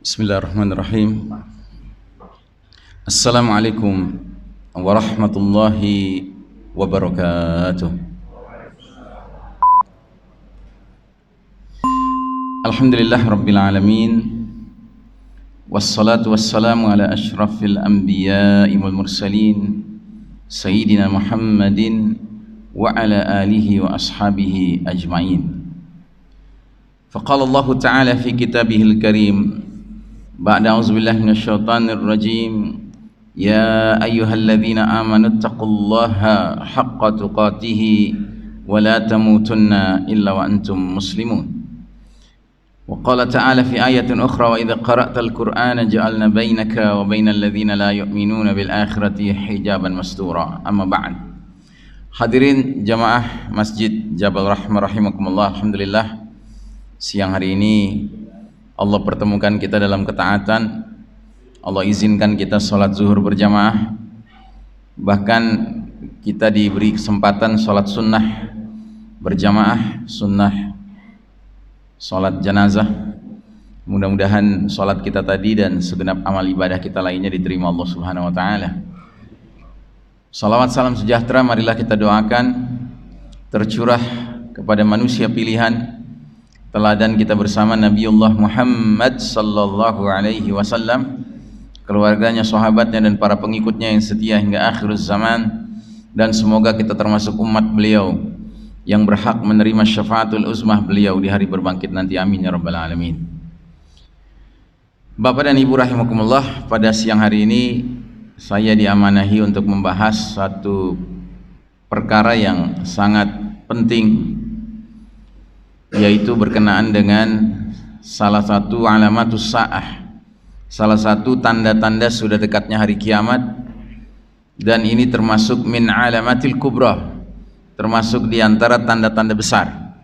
Bismillahirrahmanirrahim. Assalamualaikum warahmatullahi wabarakatuh. Alhamdulillah rabbil alamin. Wassalatu wassalamu ala ashrafil anbiya'i wal mursalin Sayyidina Muhammadin wa ala alihi wa ashabihi ajma'in. Faqala Allah Ta'ala fi kitabihil karim ba'da a'udzubillahi minasyaitonir rajim. Ya ayyuhalladzina amanu taqullaha haqqa tuqatih wa la tamutunna illa wa antum muslimun. Wa qala ta'ala fi ayatin ukhra wa idza qara'tal qur'ana ja'alna bainaka wa bainal ladzina la yu'minuna bil akhirati hijaban mastura. Amma ba'd. Hadirin jamaah Masjid Jabal Rahmah rahimakumullah. Alhamdulillah, siang hari ini Allah pertemukan kita dalam ketaatan. Allah izinkan kita sholat zuhur berjamaah. Bahkan kita diberi kesempatan sholat sunnah berjamaah, sunnah sholat jenazah. Mudah-mudahan sholat kita tadi dan segenap amal ibadah kita lainnya diterima Allah Subhanahu wa Ta'ala. Salawat salam sejahtera marilah kita doakan tercurah kepada manusia pilihan, teladan kita bersama Nabiullah Muhammad sallallahu alaihi wasallam, keluarganya, sahabatnya dan para pengikutnya yang setia hingga akhir zaman, dan semoga kita termasuk umat beliau yang berhak menerima syafaatul uzmah beliau di hari berbangkit nanti. Amin ya rabbal alamin. Bapak dan Ibu rahimakumullah, pada siang hari ini saya diamanahi untuk membahas satu perkara yang sangat penting, yaitu berkenaan dengan salah satu alamatus sa'ah, salah satu tanda-tanda sudah dekatnya hari kiamat, dan ini termasuk min alamatil kubra, termasuk diantara tanda-tanda besar.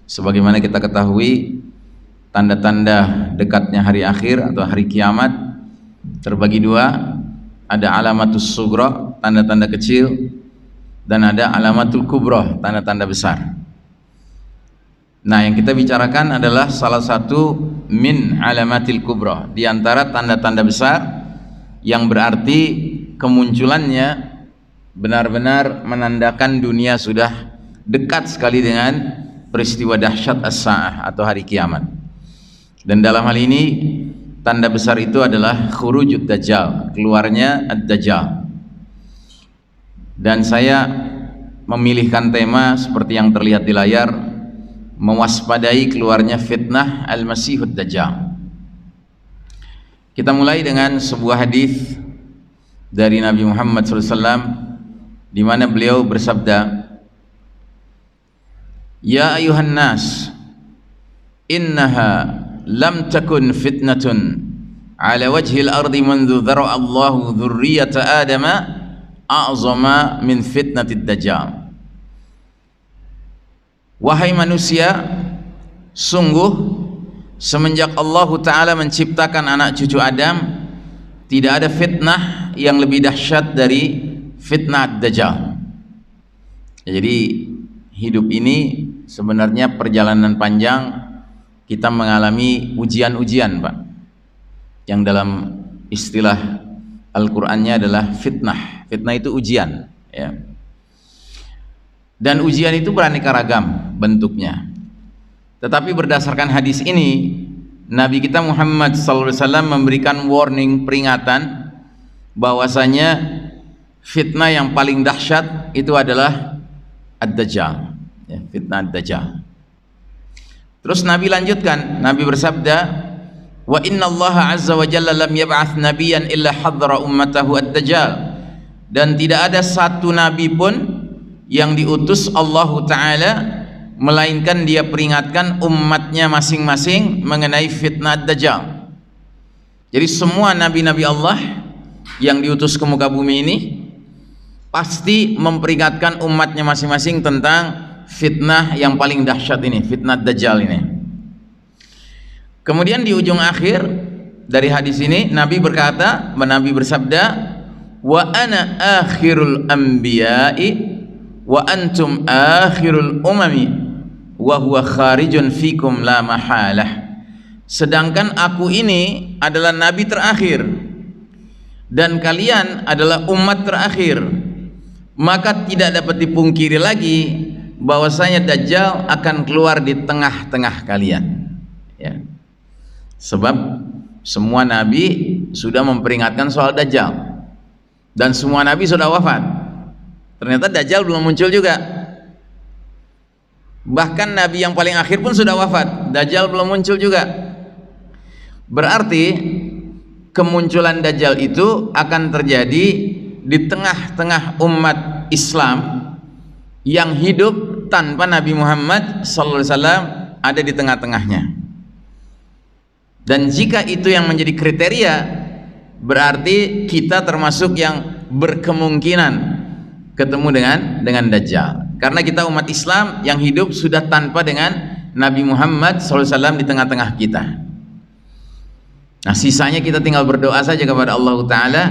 Sebagaimana kita ketahui, tanda-tanda dekatnya hari akhir atau hari kiamat terbagi dua, ada alamatus sugra, tanda-tanda kecil, dan ada alamatul kubra, tanda-tanda besar. Nah, yang kita bicarakan adalah salah satu min alamatil kubra, di antara tanda-tanda besar yang berarti kemunculannya benar-benar menandakan dunia sudah dekat sekali dengan peristiwa dahsyat as-sa'ah atau hari kiamat. Dan dalam hal ini tanda besar itu adalah khurujud dajjal, keluarnya ad-dajjal. Dan saya memilihkan tema seperti yang terlihat di layar, mewaspadai keluarnya fitnah al-masihud dajjal. Kita mulai dengan sebuah hadis dari Nabi Muhammad SAW, di mana beliau bersabda, Ya ayuhan nas, innaha lam takun fitnatun ala wajhil ardi منذ ذرأ الله ذرية آدم أعظم min fitnatid dajjal. Wahai manusia, sungguh semenjak Allah Ta'ala menciptakan anak cucu Adam, tidak ada fitnah yang lebih dahsyat dari fitnah dajjal. Jadi hidup ini sebenarnya perjalanan panjang, kita mengalami ujian-ujian, Pak, yang dalam istilah Al-Qur'annya adalah fitnah. Fitnah itu ujian, ya. Dan ujian itu beraneka ragam bentuknya. Tetapi berdasarkan hadis ini, Nabi kita Muhammad SAW memberikan warning, peringatan, bahwasanya fitnah yang paling dahsyat itu adalah ad-dajjal, ya, fitnah ad-dajjal. Terus Nabi lanjutkan, Nabi bersabda, wa inna Allah azza wa jalla lam yab'ath nabiyan illa hadhara ummatahu ad-dajjal. Dan tidak ada satu nabi pun yang diutus Allah Ta'ala melainkan dia peringatkan umatnya masing-masing mengenai fitnah dajjal. Jadi semua nabi-nabi Allah yang diutus ke muka bumi ini pasti memperingatkan umatnya masing-masing tentang fitnah yang paling dahsyat ini, fitnah dajjal ini. Kemudian di ujung akhir dari hadis ini Nabi berkata, Nabi bersabda, wa ana akhirul anbiya'i wa antum akhirul umami wa huwa kharijun fikum la mahalah. sedangkan aku ini adalah nabi terakhir dan kalian adalah umat terakhir, maka tidak dapat dipungkiri lagi bahwasanya Dajjal akan keluar di tengah-tengah kalian, ya. Sebab semua nabi sudah memperingatkan soal Dajjal dan semua nabi sudah wafat. Ternyata Dajjal belum muncul juga. Bahkan nabi yang paling akhir pun sudah wafat, Dajjal belum muncul juga. Berarti kemunculan Dajjal itu akan terjadi di tengah-tengah umat Islam yang hidup tanpa Nabi Muhammad SAW ada di tengah-tengahnya. Dan jika itu yang menjadi kriteria, berarti kita termasuk yang berkemungkinan ketemu dengan Dajjal, karena kita umat Islam yang hidup sudah tanpa dengan Nabi Muhammad SAW di tengah-tengah kita. Nah, sisanya kita tinggal berdoa saja kepada Allah Ta'ala,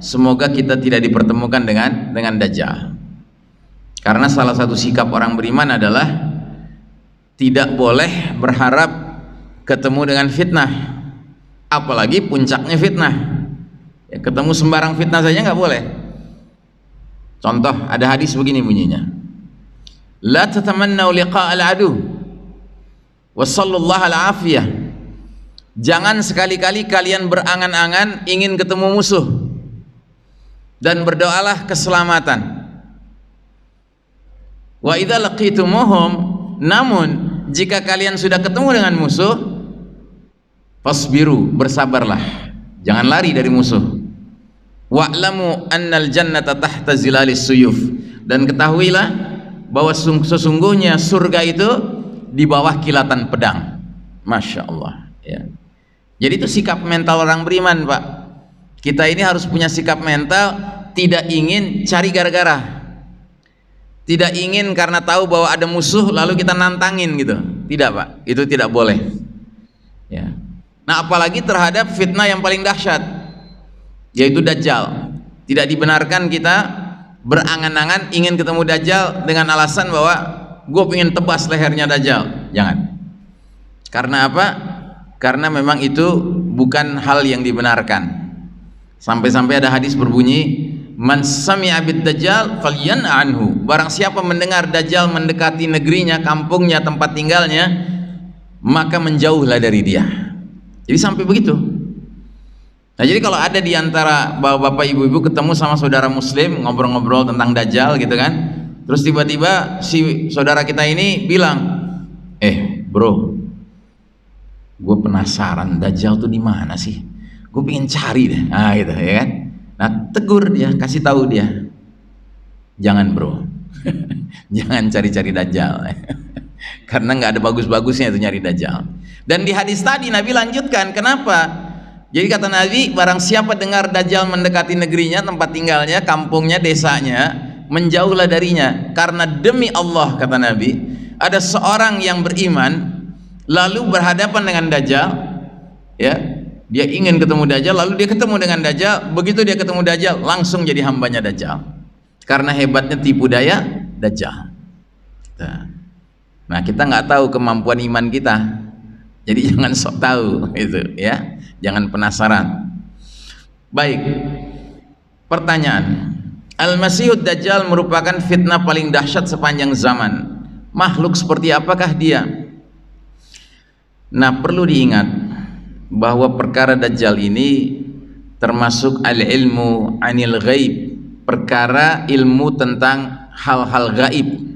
semoga kita tidak dipertemukan dengan Dajjal. Karena salah satu sikap orang beriman adalah tidak boleh berharap ketemu dengan fitnah, apalagi puncaknya fitnah. Ya, ketemu sembarang fitnah saja nggak boleh. Contoh, ada hadis begini bunyinya, la tatamannau liqa'al adu wa sallallahu al-afiyah. Jangan sekali-kali kalian berangan-angan ingin ketemu musuh, dan berdoalah keselamatan. Wa idza laqitumuhum, namun jika kalian sudah ketemu dengan musuh, fasbiru, bersabarlah, jangan lari dari musuh. Wa'lamu annal jannata tahta zilalis suyuf, dan ketahuilah bahwa sesungguhnya surga itu di bawah kilatan pedang. Masya Allah, ya. Jadi itu sikap mental orang beriman, Pak. Kita ini harus punya sikap mental tidak ingin cari gara-gara, tidak ingin karena tahu bahwa ada musuh lalu kita nantangin gitu. Tidak, Pak, itu tidak boleh, ya. Nah, apalagi terhadap fitnah yang paling dahsyat, yaitu Dajjal. Tidak dibenarkan kita berangan-angan ingin ketemu Dajjal dengan alasan bahwa gue pengen tebas lehernya Dajjal. Jangan. Karena apa? Karena memang itu bukan hal yang dibenarkan. Sampai-sampai ada hadis berbunyi, man sami'a bid Dajjal falyan'a anhu. Barang siapa mendengar Dajjal mendekati negerinya, kampungnya, tempat tinggalnya, maka menjauhlah dari dia. Jadi sampai begitu. Nah, jadi kalau ada di antara bapak-bapak, ibu-ibu ketemu sama saudara muslim ngobrol-ngobrol tentang Dajjal gitu kan, terus tiba-tiba si saudara kita ini bilang, bro, gue penasaran Dajjal tuh di mana sih? Gue pengen cari deh. Nah, gitu ya kan. Nah, tegur dia, kasih tahu dia, jangan bro, jangan cari-cari Dajjal, karena nggak ada bagus-bagusnya itu nyari Dajjal. Dan di hadis tadi Nabi lanjutkan, kenapa? Jadi kata Nabi, barang siapa dengar Dajjal mendekati negerinya, tempat tinggalnya, kampungnya, desanya, menjauhlah darinya. Karena demi Allah, kata Nabi, ada seorang yang beriman lalu berhadapan dengan Dajjal, ya, dia ingin ketemu Dajjal, lalu dia ketemu dengan Dajjal. Begitu dia ketemu Dajjal, langsung jadi hambanya Dajjal, karena hebatnya tipu daya Dajjal. Nah, kita nggak tahu kemampuan iman kita, jadi jangan sok tahu itu, ya, jangan penasaran. Baik, pertanyaan, Al-Masihud Dajjal merupakan fitnah paling dahsyat sepanjang zaman. Makhluk seperti apakah dia? Nah, perlu diingat bahwa perkara Dajjal ini termasuk al-ilmu anil ghaib, perkara ilmu tentang hal-hal gaib.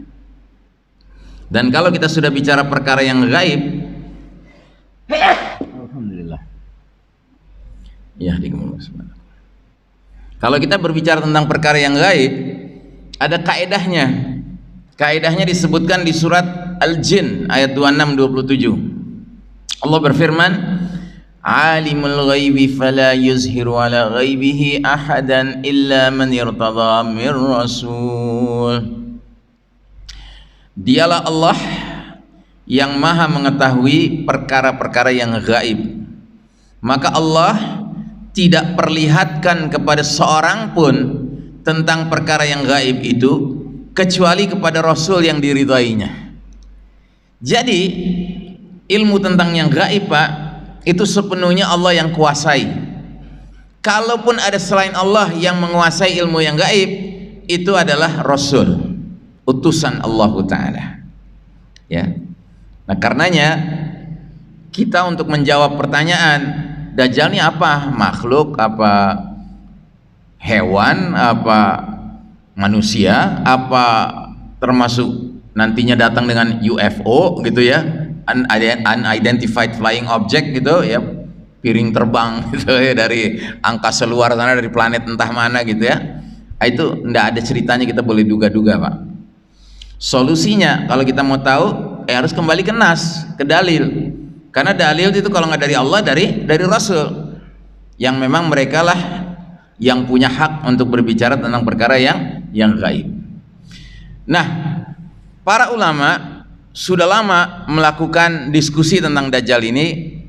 Dan kalau kita sudah bicara perkara yang gaib, alhamdulillah, ya, kalau kita berbicara tentang perkara yang gaib, ada kaedahnya. Kaedahnya disebutkan di surat Al-Jin ayat 26-27. Allah berfirman, alimul ghaibi fala yuzhiru ala ghaibihi ahadan illa man irtadha min rasul. Dialah Allah yang maha mengetahui perkara-perkara yang gaib, maka Allah tidak perlihatkan kepada seorang pun tentang perkara yang gaib itu kecuali kepada Rasul yang diridhoinya. Jadi ilmu tentang yang gaib, Pak, itu sepenuhnya Allah yang kuasai. Kalaupun ada selain Allah yang menguasai ilmu yang gaib, itu adalah Rasul, utusan Allah Ta'ala. Ya. Nah karenanya kita untuk menjawab pertanyaan Dajjal ini apa? Makhluk, apa hewan, apa manusia, apa termasuk nantinya datang dengan UFO gitu ya, unidentified flying object gitu ya, piring terbang gitu ya dari angkasa luar sana, dari planet entah mana gitu ya. Itu enggak ada ceritanya, kita boleh duga-duga Pak. Solusinya kalau kita mau tahu harus kembali ke nas, ke dalil. Karena dalil itu kalau nggak dari Allah, dari Rasul, yang memang mereka lah yang punya hak untuk berbicara tentang perkara yang gaib. Nah, para ulama sudah lama melakukan diskusi tentang Dajjal ini,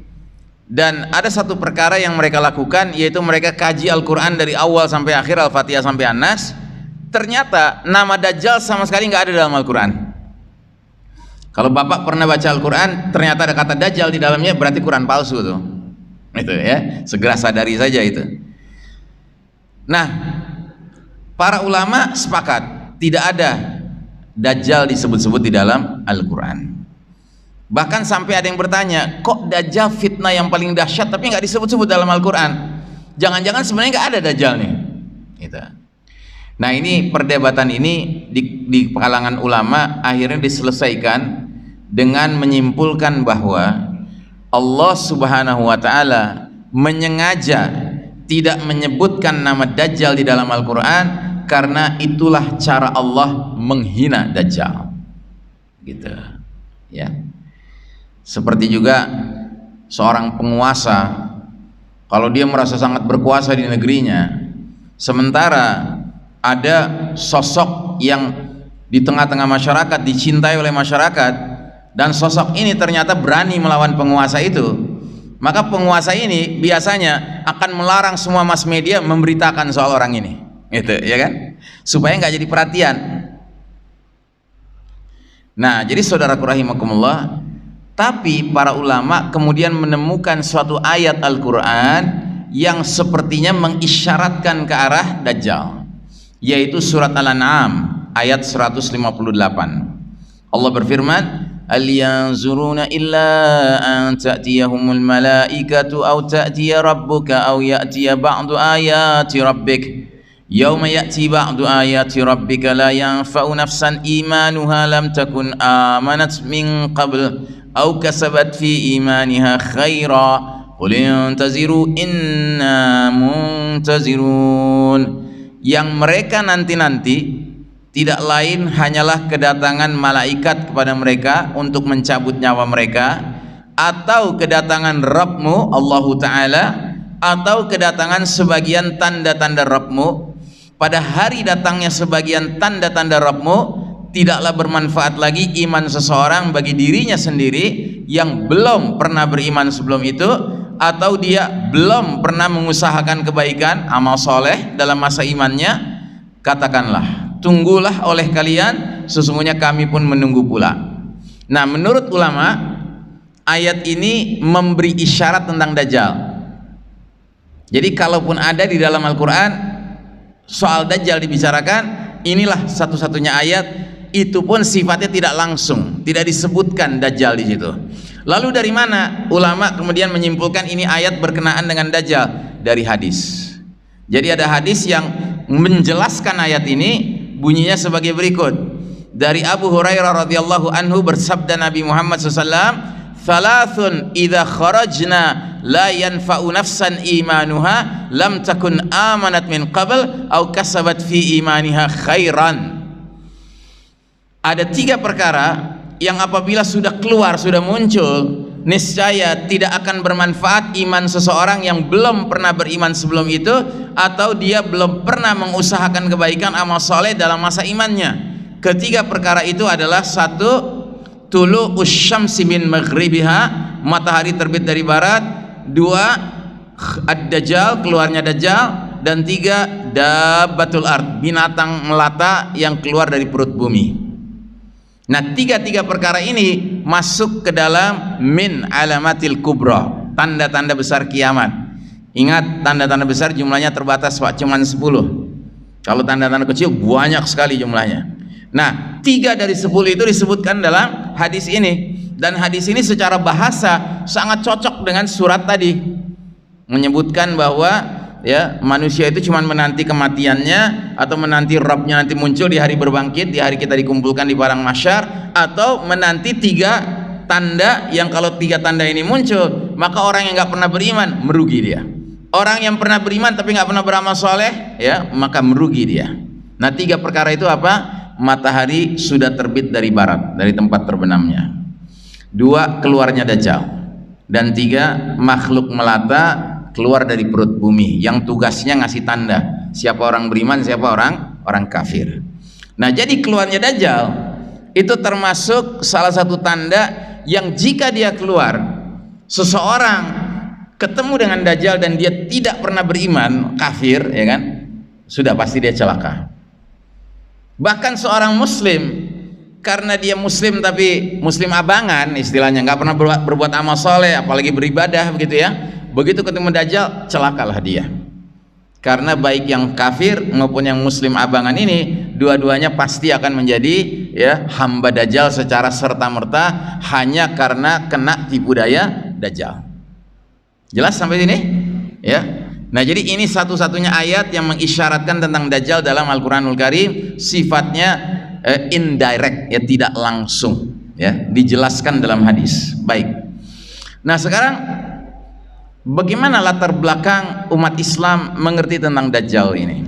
dan ada satu perkara yang mereka lakukan, yaitu mereka kaji Al-Quran dari awal sampai akhir, Al-Fatihah sampai An-Nas. Ternyata nama Dajjal sama sekali nggak ada dalam Al-Quran. Kalau Bapak pernah baca Al-Quran, ternyata ada kata Dajjal di dalamnya, berarti Quran palsu tuh. Itu ya, segera sadari saja itu. Nah, para ulama sepakat tidak ada Dajjal disebut-sebut di dalam Al-Quran. Bahkan sampai ada yang bertanya, kok Dajjal fitnah yang paling dahsyat tapi nggak disebut-sebut dalam Al-Quran? Jangan-jangan sebenarnya nggak ada Dajjal nih. Gitu. Nah ini perdebatan ini di kalangan ulama akhirnya diselesaikan dengan menyimpulkan bahwa Allah Subhanahu wa Ta'ala menyengaja tidak menyebutkan nama Dajjal di dalam Al-Quran karena itulah cara Allah menghina Dajjal. Gitu ya. Seperti juga seorang penguasa, kalau dia merasa sangat berkuasa di negerinya, sementara ada sosok yang di tengah-tengah masyarakat dicintai oleh masyarakat, dan sosok ini ternyata berani melawan penguasa itu, maka penguasa ini biasanya akan melarang semua mass media memberitakan soal orang ini, gitu ya kan, supaya nggak jadi perhatian. Nah jadi saudaraku rahimakumullah, tapi para ulama kemudian menemukan suatu ayat Al-Quran yang sepertinya mengisyaratkan ke arah Dajjal, yaitu surat Al-An'am ayat 158. Allah berfirman, "Al yanzuruna illa an ta'tiyahumul malaikatu aw ta'tiya rabbuka aw ya'tiya ba'du ayati rabbik. Yauma ya'ti ba'du ayati rabbika la yanfa'u nafsan imanuha lam takun amanat min qabl aw kasabat fi imaniha khaira qul intaziru inna muntazirun." Yang mereka nanti-nanti tidak lain hanyalah kedatangan malaikat kepada mereka untuk mencabut nyawa mereka, atau kedatangan Rabbmu Allahu Ta'ala, atau kedatangan sebagian tanda-tanda Rabbmu. Pada hari datangnya sebagian tanda-tanda Rabbmu, tidaklah bermanfaat lagi iman seseorang bagi dirinya sendiri yang belum pernah beriman sebelum itu, atau dia belum pernah mengusahakan kebaikan, amal soleh dalam masa imannya. Katakanlah, tunggulah oleh kalian, sesungguhnya kami pun menunggu pula. Nah menurut ulama, ayat ini memberi isyarat tentang Dajjal. Jadi kalaupun ada di dalam Al-Quran soal Dajjal dibicarakan, inilah satu-satunya ayat, itu pun sifatnya tidak langsung, tidak disebutkan Dajjal di situ. Lalu dari mana ulama kemudian menyimpulkan ini ayat berkenaan dengan Dajjal? Dari hadis. Jadi ada hadis yang menjelaskan ayat ini, bunyinya sebagai berikut. Dari Abu Hurairah radhiyallahu anhu bersabda Nabi Muhammad SAW, "Thalathun idza kharajna la yanfa'u nafsan imanuha lam takun amanat min qabl aw kasabat fi imaniha khairan." Ada 3 perkara yang apabila sudah keluar, sudah muncul, niscaya tidak akan bermanfaat iman seseorang yang belum pernah beriman sebelum itu, atau dia belum pernah mengusahakan kebaikan amal soleh dalam masa imannya. Ketiga perkara itu adalah: 1, tulu usyamsi min maghribiha, matahari terbit dari barat; 2, ad-dajjal, keluarnya Dajjal; dan 3, dabbatul ard, binatang melata yang keluar dari perut bumi. Nah 3 perkara ini masuk ke dalam min alamatil kubra, tanda-tanda besar kiamat. Ingat, tanda-tanda besar jumlahnya terbatas Pak, cuma 10. Kalau tanda-tanda kecil banyak sekali jumlahnya. Nah, 3 dari 10 itu disebutkan dalam hadis ini. Dan hadis ini secara bahasa sangat cocok dengan surat tadi, menyebutkan bahwa ya, manusia itu cuma menanti kematiannya, atau menanti Rabbnya nanti muncul di hari berbangkit, di hari kita dikumpulkan di padang mahsyar, atau menanti 3 tanda yang kalau 3 tanda ini muncul, maka orang yang nggak pernah beriman merugi dia. Orang yang pernah beriman tapi nggak pernah beramal soleh, ya, maka merugi dia. Nah, 3 perkara itu apa? Matahari sudah terbit dari barat, dari tempat terbenamnya. 2, keluarnya Dajjal. Dan 3, makhluk melata keluar dari perut bumi yang tugasnya ngasih tanda siapa orang beriman, siapa orang kafir. Nah, jadi keluarnya Dajjal itu termasuk salah satu tanda yang jika dia keluar, seseorang ketemu dengan Dajjal dan dia tidak pernah beriman, kafir, ya kan, sudah pasti dia celaka. Bahkan seorang muslim, karena dia muslim tapi muslim abangan istilahnya, nggak pernah berbuat amal soleh apalagi beribadah begitu ya, begitu ketemu Dajjal celakalah dia. Karena baik yang kafir maupun yang muslim abangan ini dua-duanya pasti akan menjadi ya hamba Dajjal secara serta-merta hanya karena kena tipu daya Dajjal. Jelas sampai sini? Ya. Nah, jadi ini satu-satunya ayat yang mengisyaratkan tentang Dajjal dalam Al-Qur'anul Karim, sifatnya indirect, ya, tidak langsung, ya, dijelaskan dalam hadis. Baik. Nah, sekarang bagaimana latar belakang umat Islam mengerti tentang Dajjal ini?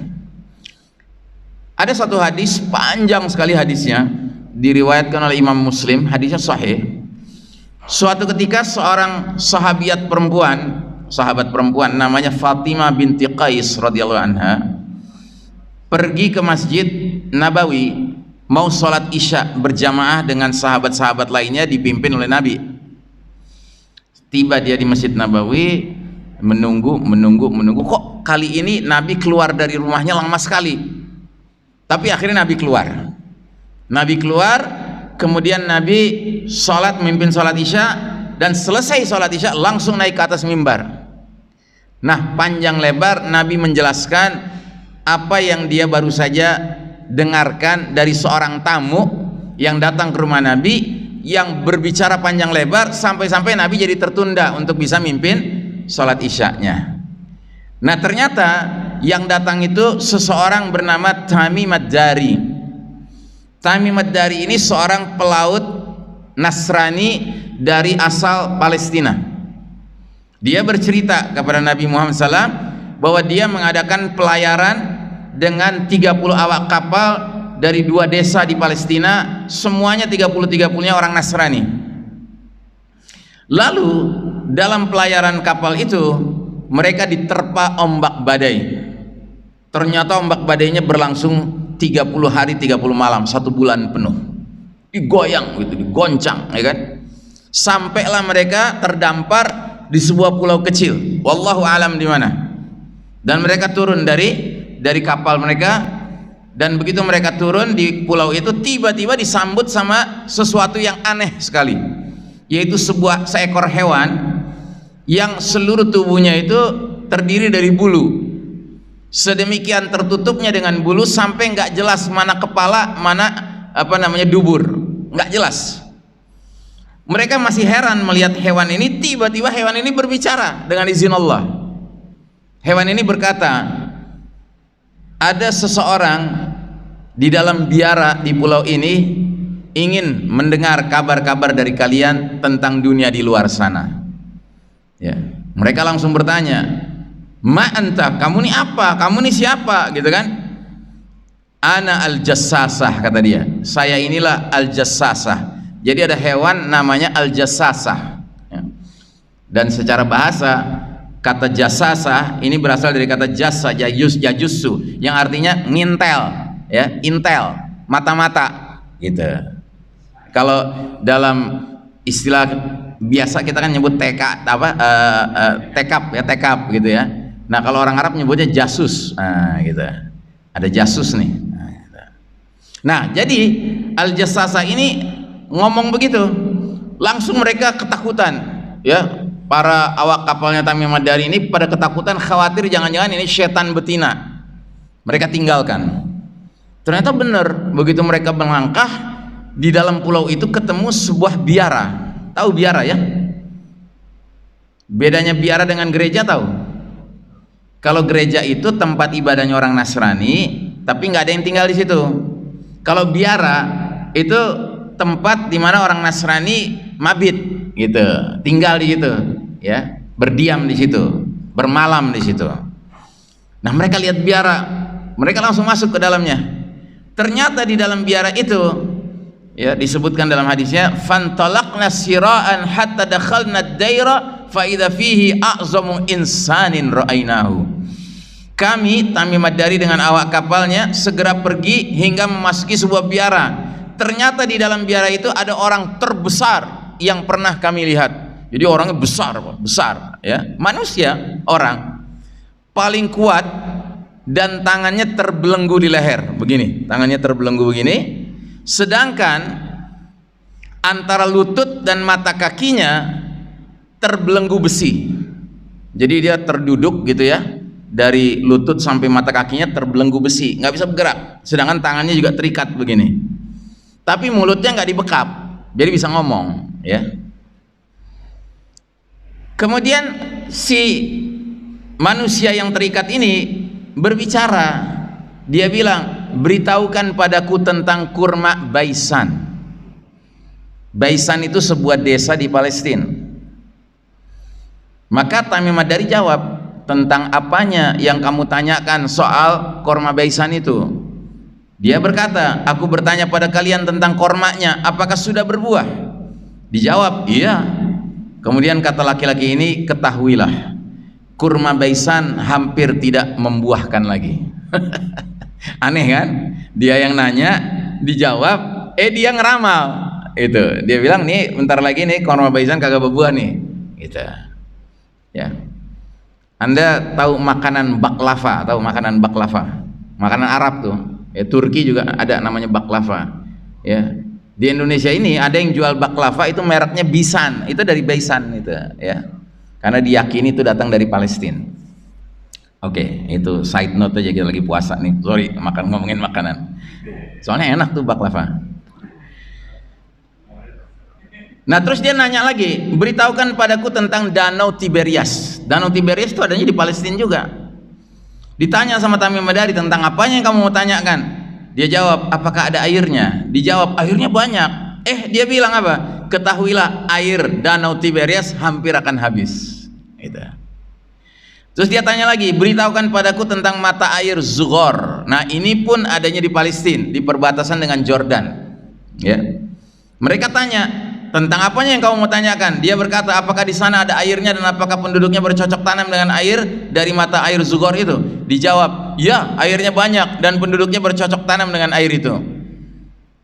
Ada satu hadis, panjang sekali hadisnya, diriwayatkan oleh Imam Muslim, hadisnya sahih. Suatu ketika seorang sahabat perempuan namanya Fatimah binti Qais radhiyallahu anha pergi ke Masjid Nabawi mau sholat isya berjamaah dengan sahabat-sahabat lainnya dipimpin oleh Nabi. Tiba dia di Masjid Nabawi, menunggu, kok kali ini Nabi keluar dari rumahnya lama sekali. Tapi akhirnya Nabi keluar, kemudian Nabi sholat, memimpin sholat isya, dan selesai sholat isya langsung naik ke atas mimbar. Nah, panjang lebar Nabi menjelaskan apa yang dia baru saja dengarkan dari seorang tamu yang datang ke rumah Nabi, yang berbicara panjang lebar sampai-sampai Nabi jadi tertunda untuk bisa mimpin sholat isyanya. Nah, ternyata yang datang itu seseorang bernama Tamim ad-Dari. Tamim ad-Dari ini seorang pelaut Nasrani dari asal Palestina. Dia bercerita kepada Nabi Muhammad SAW bahwa dia mengadakan pelayaran dengan 30 awak kapal dari 2 desa di Palestina, semuanya 30-30-nya orang Nasrani. Lalu dalam pelayaran kapal itu mereka diterpa ombak badai. Ternyata ombak badainya berlangsung 30 hari 30 malam, 1 bulan penuh. Digoyang gitu, digoncang, ya kan? Sampailah mereka terdampar di sebuah pulau kecil, wallahu alam di mana. Dan mereka turun dari kapal mereka, dan begitu mereka turun di pulau itu tiba-tiba disambut sama sesuatu yang aneh sekali, yaitu seekor hewan yang seluruh tubuhnya itu terdiri dari bulu. Sedemikian tertutupnya dengan bulu sampai nggak jelas mana kepala, mana dubur, nggak jelas. Mereka masih heran melihat hewan ini. Tiba-tiba hewan ini berbicara dengan izin Allah. Hewan ini berkata, ada seseorang di dalam biara di pulau ini ingin mendengar kabar-kabar dari kalian tentang dunia di luar sana. Ya, mereka langsung bertanya, ma anta, kamu ini apa? Kamu ini siapa? Gitu kan? Ana al-jassasah, kata dia. Saya inilah al-jassasah. Jadi ada hewan namanya al-jassasah, ya. Dan secara bahasa kata jassasah ini berasal dari kata jassa, yajussu, yang artinya ngintel, ya, intel, mata-mata gitu. Kalau dalam istilah biasa kita kan nyebut tekap gitu ya. Nah, kalau orang Arab nyebutnya jasus, gitu. Ada jasus nih. Nah, jadi al-jassasah ini ngomong begitu, langsung mereka ketakutan, ya, para awak kapalnya Tamim Ad-Dari ini pada ketakutan, khawatir jangan-jangan ini setan betina. Mereka tinggalkan. Ternyata benar, begitu mereka melangkah di dalam pulau itu ketemu sebuah biara. Tahu biara ya? Bedanya biara dengan gereja tahu? Kalau gereja itu tempat ibadahnya orang Nasrani, tapi nggak ada yang tinggal di situ. Kalau biara itu tempat di mana orang Nasrani mabit, gitu, tinggal di situ, ya, berdiam di situ, bermalam di situ. Nah, mereka lihat biara, mereka langsung masuk ke dalamnya. Ternyata di dalam biara itu, ya, disebutkan dalam hadisnya, fantalaqna siraan hatta dakhalna ad-daira fa idza fihi a'zamu insanin ra'ainahu. Kami Tamim Ad-Dari dengan awak kapalnya segera pergi hingga memasuki sebuah biara. Ternyata di dalam biara itu ada orang terbesar yang pernah kami lihat. Jadi orangnya besar, besar, ya, manusia, orang paling kuat, dan tangannya terbelenggu di leher begini, tangannya terbelenggu begini, sedangkan antara lutut dan mata kakinya terbelenggu besi. Jadi dia terduduk gitu ya, dari lutut sampai mata kakinya terbelenggu besi, nggak bisa bergerak, sedangkan tangannya juga terikat begini, tapi mulutnya nggak dibekap, jadi bisa ngomong, ya. Kemudian si manusia yang terikat ini berbicara, dia bilang, beritahukan padaku tentang kurma Baisan. Baisan itu sebuah desa di Palestina. Maka Tamim Ad-Dari jawab, tentang apanya yang kamu tanyakan soal kurma Baisan itu? Dia berkata, aku bertanya pada kalian tentang kurmanya, apakah sudah berbuah? Dijawab, iya. Kemudian kata laki-laki ini, ketahuilah, kurma Baisan hampir tidak membuahkan lagi. Aneh kan? Dia yang nanya, dijawab, dia ngeramal. Itu, dia bilang nih bentar lagi nih kurma Baisan kagak berbuah nih. Gitu. Ya. Anda tahu makanan baklava? Tahu makanan baklava? Makanan Arab tuh. Ya, Turki juga ada namanya baklava. Ya. Di Indonesia ini ada yang jual baklava itu mereknya Bisan. Itu dari Baisan itu, ya. Karena diyakini itu datang dari Palestina. Oke, itu side note aja, kita lagi puasa nih. Sorry, ngomongin makanan. Soalnya enak tuh baklava. Nah, terus dia nanya lagi, beritahukan padaku tentang Danau Tiberias. Danau Tiberias itu adanya di Palestina juga. Ditanya sama Tamim Ad-Dari, tentang apanya yang kamu mau tanyakan? Dia jawab, apakah ada airnya? Dijawab, airnya banyak. Dia bilang apa? Ketahuilah, air Danau Tiberias hampir akan habis. Itu. Terus dia tanya lagi, beritahukan padaku tentang mata air Zughor. Nah, ini pun adanya di Palestina, di perbatasan dengan Jordan. Ya. Mereka tanya, tentang apanya yang kamu mau tanyakan? Dia berkata, apakah di sana ada airnya dan apakah penduduknya bercocok tanam dengan air dari mata air Zughor itu? Dijawab, ya, airnya banyak dan penduduknya bercocok tanam dengan air itu.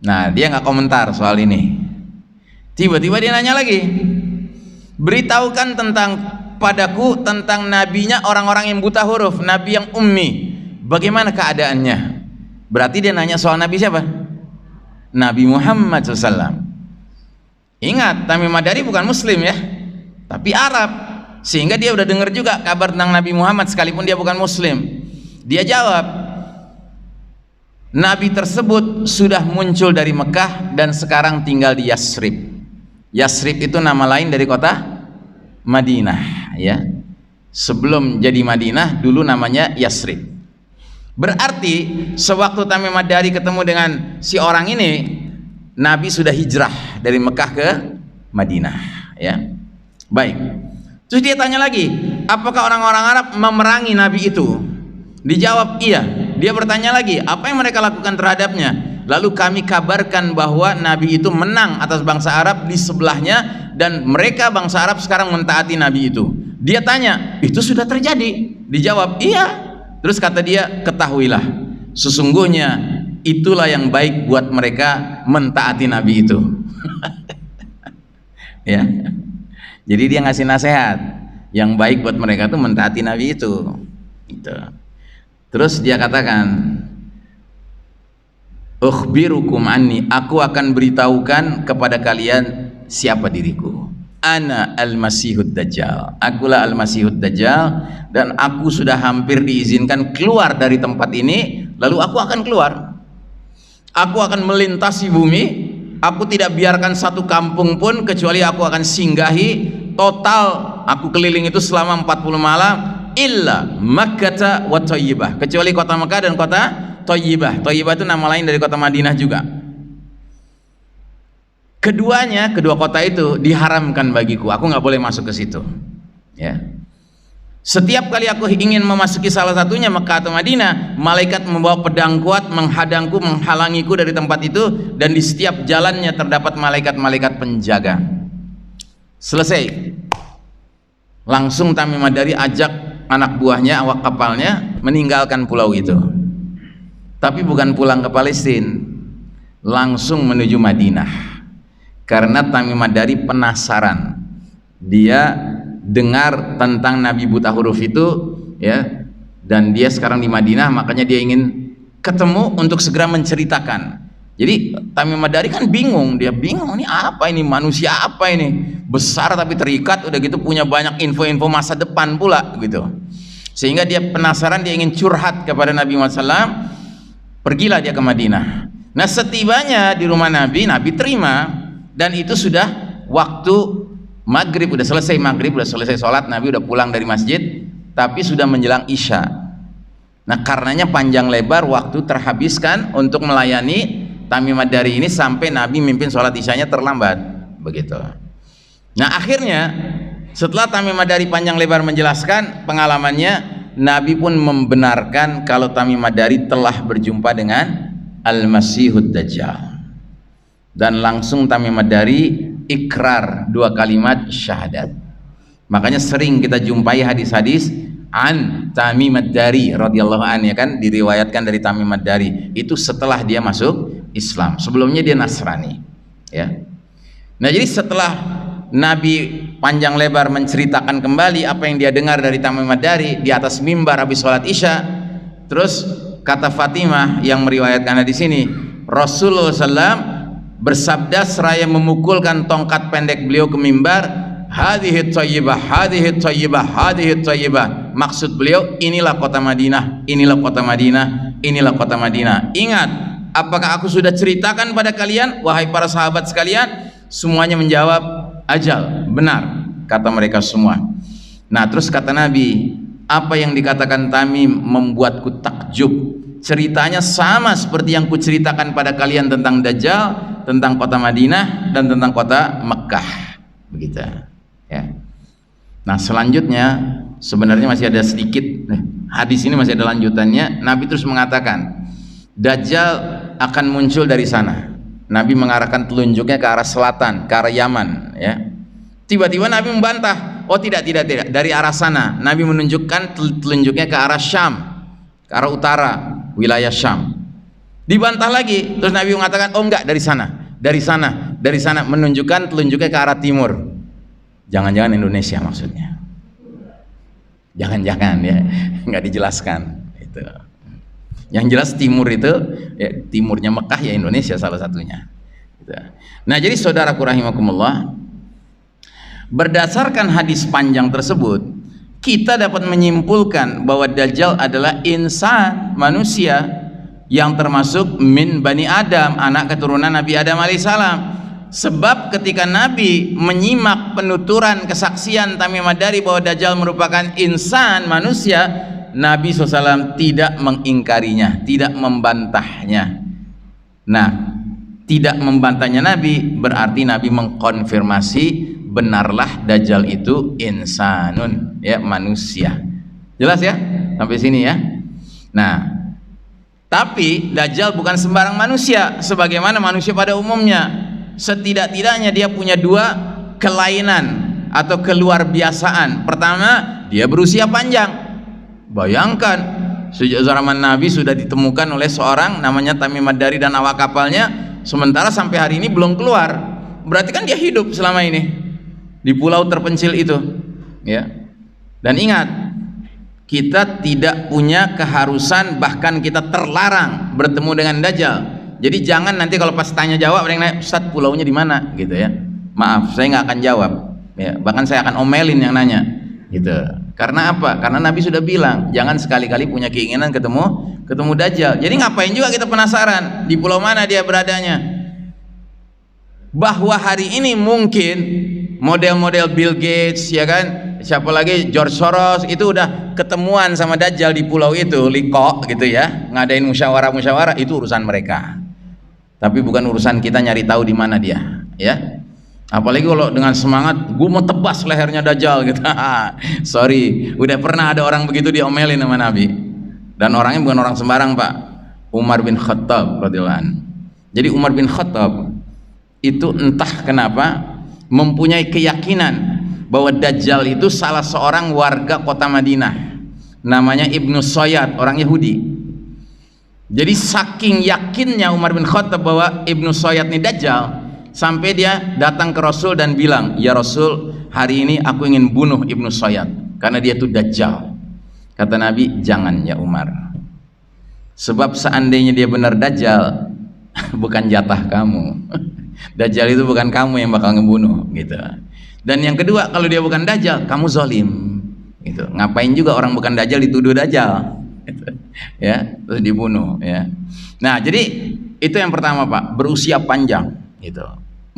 Nah, dia nggak komentar soal ini. Tiba-tiba dia nanya lagi, beritahukan padaku tentang nabinya orang-orang yang buta huruf, nabi yang ummi, bagaimana keadaannya? Berarti dia nanya soal nabi siapa? Nabi Muhammad SAW. Ingat, Tamim Ad-Dari bukan muslim ya, tapi Arab, sehingga dia udah dengar juga kabar tentang Nabi Muhammad sekalipun dia bukan muslim. Dia jawab, nabi tersebut sudah muncul dari Mekah dan sekarang tinggal di Yasrib. Yasrib itu nama lain dari kota Madinah, ya. Sebelum jadi Madinah dulu namanya Yasrib. Berarti sewaktu Tamim Ad-Dari ketemu dengan si orang ini, Nabi sudah hijrah dari Mekah ke Madinah, ya. Baik. Terus dia tanya lagi, apakah orang-orang Arab memerangi Nabi itu? Dijawab iya. Dia bertanya lagi, apa yang mereka lakukan terhadapnya? Lalu kami kabarkan bahwa Nabi itu menang atas bangsa Arab di sebelahnya dan mereka bangsa Arab sekarang mentaati Nabi itu. Dia tanya, itu sudah terjadi? Dijawab, iya. Terus kata dia, ketahuilah, sesungguhnya itulah yang baik buat mereka mentaati Nabi itu. Ya. Jadi dia ngasih nasihat, yang baik buat mereka itu mentaati Nabi itu. Gitu. Terus dia katakan, ukhbirukum anni, aku akan beritahukan kepada kalian siapa diriku. ana al-masihud dajjal, akulah al-masihud dajjal, dan aku sudah hampir diizinkan keluar dari tempat ini, lalu aku akan keluar, aku akan melintasi bumi, aku tidak biarkan satu kampung pun kecuali aku akan singgahi total, aku keliling itu selama 40 malam, illa Makkah wa Thayyibah, kecuali kota Mekah dan kota Thayyibah. Thayyibah itu nama lain dari kota Madinah juga. Kedua kota itu diharamkan bagiku, aku nggak boleh masuk ke situ. Ya. Setiap kali aku ingin memasuki salah satunya, Mekah atau Madinah, malaikat membawa pedang kuat menghadangku, menghalangiku dari tempat itu, dan di setiap jalannya terdapat malaikat-malaikat penjaga. Selesai. Langsung Tamim Ad-Dari ajak anak buahnya, awak kapalnya, meninggalkan pulau itu. Tapi bukan pulang ke Palestina, langsung menuju Madinah. Karena Tamim Ad-Dari penasaran, dia dengar tentang Nabi buta huruf itu, ya, dan dia sekarang di Madinah, makanya dia ingin ketemu untuk segera menceritakan. Jadi Tamim Ad-Dari kan bingung, dia bingung, ini apa ini, manusia apa ini, besar tapi terikat, udah gitu punya banyak info-info masa depan pula gitu, sehingga dia penasaran, dia ingin curhat kepada Nabi Muhammad SAW. Pergilah dia ke Madinah. Nah, setibanya di rumah Nabi, Nabi terima. Dan itu sudah waktu maghrib, udah selesai maghrib, udah selesai sholat, Nabi udah pulang dari masjid, tapi sudah menjelang isya. Nah, karenanya panjang lebar waktu terhabiskan untuk melayani Tamim Ad-Dari ini sampai Nabi mimpin sholat isyanya terlambat, begitu. Nah, akhirnya setelah Tamim Ad-Dari panjang lebar menjelaskan pengalamannya, Nabi pun membenarkan kalau Tamim Ad-Dari telah berjumpa dengan Al-Masihud Dajjal. Dan langsung Tamim Ad-Dari ikrar 2 kalimat syahadat. Makanya sering kita jumpai hadis-hadis an Tamim Ad-Dari radhiyallahu anhu, ya kan, diriwayatkan dari Tamim Ad-Dari itu setelah dia masuk Islam. Sebelumnya dia Nasrani, ya. Nah, jadi setelah Nabi panjang lebar menceritakan kembali apa yang dia dengar dari Tamim Ad-Dari di atas mimbar habis sholat isya, terus kata Fatimah yang meriwayatkan hadis ini, Rasulullah SAW bersabda seraya memukulkan tongkat pendek beliau ke mimbar, hadhihi thayyibah, hadhihi thayyibah, hadhihi thayyibah. Maksud beliau, inilah kota Madinah, inilah kota Madinah, inilah kota Madinah. Ingat, apakah aku sudah ceritakan pada kalian, wahai para sahabat sekalian? Semuanya menjawab, ajal, benar, kata mereka semua. Nah, terus kata Nabi, apa yang dikatakan Tamim membuatku takjub. Ceritanya sama seperti yang kuceritakan pada kalian tentang Dajjal, tentang kota Madinah, dan tentang kota Mekkah, begitu, ya. Nah, selanjutnya sebenarnya masih ada sedikit, hadis ini masih ada lanjutannya. Nabi terus mengatakan Dajjal akan muncul dari sana. Nabi mengarahkan telunjuknya ke arah selatan, ke arah Yaman, ya. Tiba-tiba Nabi membantah, oh tidak, dari arah sana. Nabi menunjukkan telunjuknya ke arah Syam, ke arah utara, wilayah Syam. Dibantah lagi, terus Nabi mengatakan, oh enggak, dari sana, dari sana, dari sana, menunjukkan telunjuknya ke arah timur. Jangan-jangan Indonesia maksudnya, jangan-jangan, ya, nggak dijelaskan itu. Yang jelas timur itu, ya, timurnya Mekah, ya Indonesia salah satunya gitu. Nah, jadi saudaraku rahimakumullah, berdasarkan hadis panjang tersebut, kita dapat menyimpulkan bahwa Dajjal adalah insan, manusia yang termasuk min Bani Adam, anak keturunan Nabi Adam alaihissalam. Sebab ketika Nabi menyimak penuturan kesaksian Tamim Ad-Dari bahwa Dajjal merupakan insan, manusia, Nabi SAW tidak mengingkarinya, tidak membantahnya. Nah, tidak membantahnya Nabi berarti Nabi mengkonfirmasi benarlah Dajjal itu insanun, ya, manusia. Jelas ya sampai sini ya. Nah, tapi Dajjal bukan sembarang manusia sebagaimana manusia pada umumnya. Setidak-tidaknya dia punya 2 kelainan atau keluar biasaan. Pertama, dia berusia panjang. Bayangkan, sejak zaman Nabi sudah ditemukan oleh seorang namanya Tamim Ad-Dari dan awak kapalnya, sementara sampai hari ini belum keluar. Berarti kan dia hidup selama ini di pulau terpencil itu, ya. Dan ingat, kita tidak punya keharusan, bahkan kita terlarang bertemu dengan Dajjal. Jadi jangan nanti kalau pas tanya jawab ada yang nanya, Ustaz pulaunya di mana gitu ya. Maaf, saya nggak akan jawab. Ya, bahkan saya akan omelin yang nanya gitu. Karena apa? Karena Nabi sudah bilang jangan sekali-kali punya keinginan ketemu Dajjal. Jadi ngapain juga kita penasaran di pulau mana dia beradanya? Bahwa hari ini mungkin model-model Bill Gates, ya kan, siapa lagi, George Soros itu udah ketemuan sama Dajjal di pulau itu, liko gitu ya, ngadain musyawarah itu urusan mereka. Tapi bukan urusan kita nyari tahu di mana dia, ya. Apalagi kalau dengan semangat, gue mau tebas lehernya Dajjal gitu. Sorry, udah pernah ada orang begitu diomelin sama Nabi. Dan orangnya bukan orang sembarang, Pak. Umar bin Khattab radhiyallahu anhu. Jadi Umar bin Khattab itu entah kenapa mempunyai keyakinan bahwa Dajjal itu salah seorang warga kota Madinah, namanya Ibnu Soyad, orang Yahudi. Jadi saking yakinnya Umar bin Khattab bahwa Ibnu Soyad ini Dajjal, sampai dia datang ke Rasul dan bilang, ya Rasul, hari ini aku ingin bunuh Ibnu Soyad karena dia itu Dajjal. Kata Nabi, jangan ya Umar, sebab seandainya dia benar Dajjal, bukan jatah kamu. Dajjal itu bukan kamu yang bakal ngebunuh gitu. Dan yang kedua, kalau dia bukan Dajjal, kamu zalim gitu. Ngapain juga orang bukan Dajjal dituduh Dajjal gitu. Ya, terus dibunuh ya. Nah, jadi itu yang pertama, Pak, berusia panjang gitu.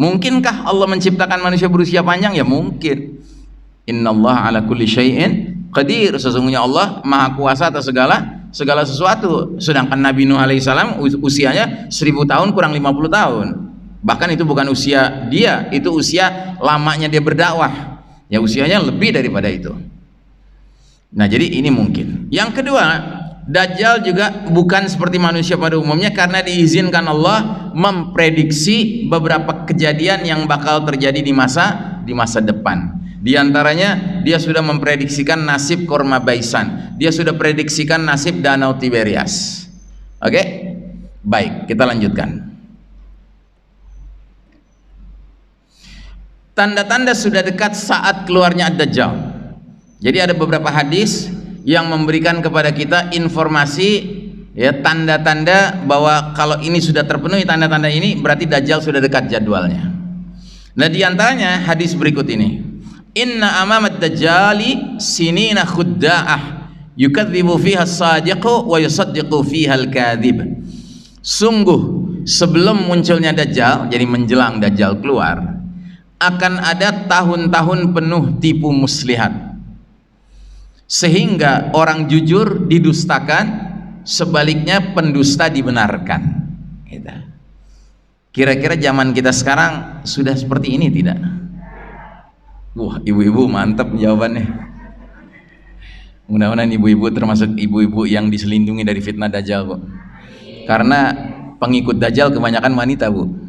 Mungkinkah Allah menciptakan manusia berusia panjang? Ya mungkin. Innallaha ala kulli syai'in qadir. Sesungguhnya Allah maha kuasa atas segala sesuatu. Sedangkan Nabi Nuh alaihissalam usianya 1000 tahun kurang 50 tahun. Bahkan itu bukan usia dia, itu usia lamanya dia berdakwah. Ya usianya lebih daripada itu. Nah, jadi ini mungkin. Yang kedua, Dajjal juga bukan seperti manusia pada umumnya karena diizinkan Allah memprediksi beberapa kejadian yang bakal terjadi di masa depan. Di antaranya dia sudah memprediksikan nasib Korma Baisan. Dia sudah prediksikan nasib Danau Tiberias. Oke? Baik, kita lanjutkan. Tanda-tanda sudah dekat saat keluarnya Ad-Dajjal. Jadi ada beberapa hadis yang memberikan kepada kita informasi, ya, tanda-tanda bahwa kalau ini sudah terpenuhi tanda-tanda ini berarti Dajjal sudah dekat jadwalnya. Nah, diantaranya hadis berikut ini. Inna amamad dajjali sinina khudda'ah yukadzibu fiha as-sadiqu wa yusaddiqu fiha al-kadhib. Sungguh sebelum munculnya Dajjal, jadi menjelang Dajjal keluar, akan ada tahun-tahun penuh tipu muslihat, sehingga orang jujur didustakan, sebaliknya pendusta dibenarkan. Kira-kira zaman kita sekarang sudah seperti ini tidak? Wah, ibu-ibu mantap jawabannya. Mudah-mudahan ibu-ibu termasuk ibu-ibu yang diselindungi dari fitnah Dajjal, Bu. Karena pengikut Dajjal kebanyakan wanita, Bu.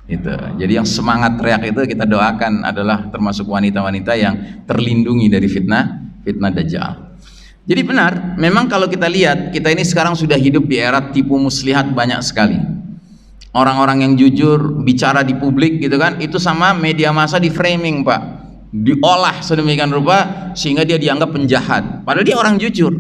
Gitu. Jadi yang semangat teriak itu kita doakan adalah termasuk wanita-wanita yang terlindungi dari fitnah Dajjal. Jadi benar, memang kalau kita lihat, kita ini sekarang sudah hidup di era tipu muslihat banyak sekali. Orang-orang yang jujur bicara di publik gitu kan, itu sama media massa di framing, Pak, diolah sedemikian rupa sehingga dia dianggap penjahat, padahal dia orang jujur.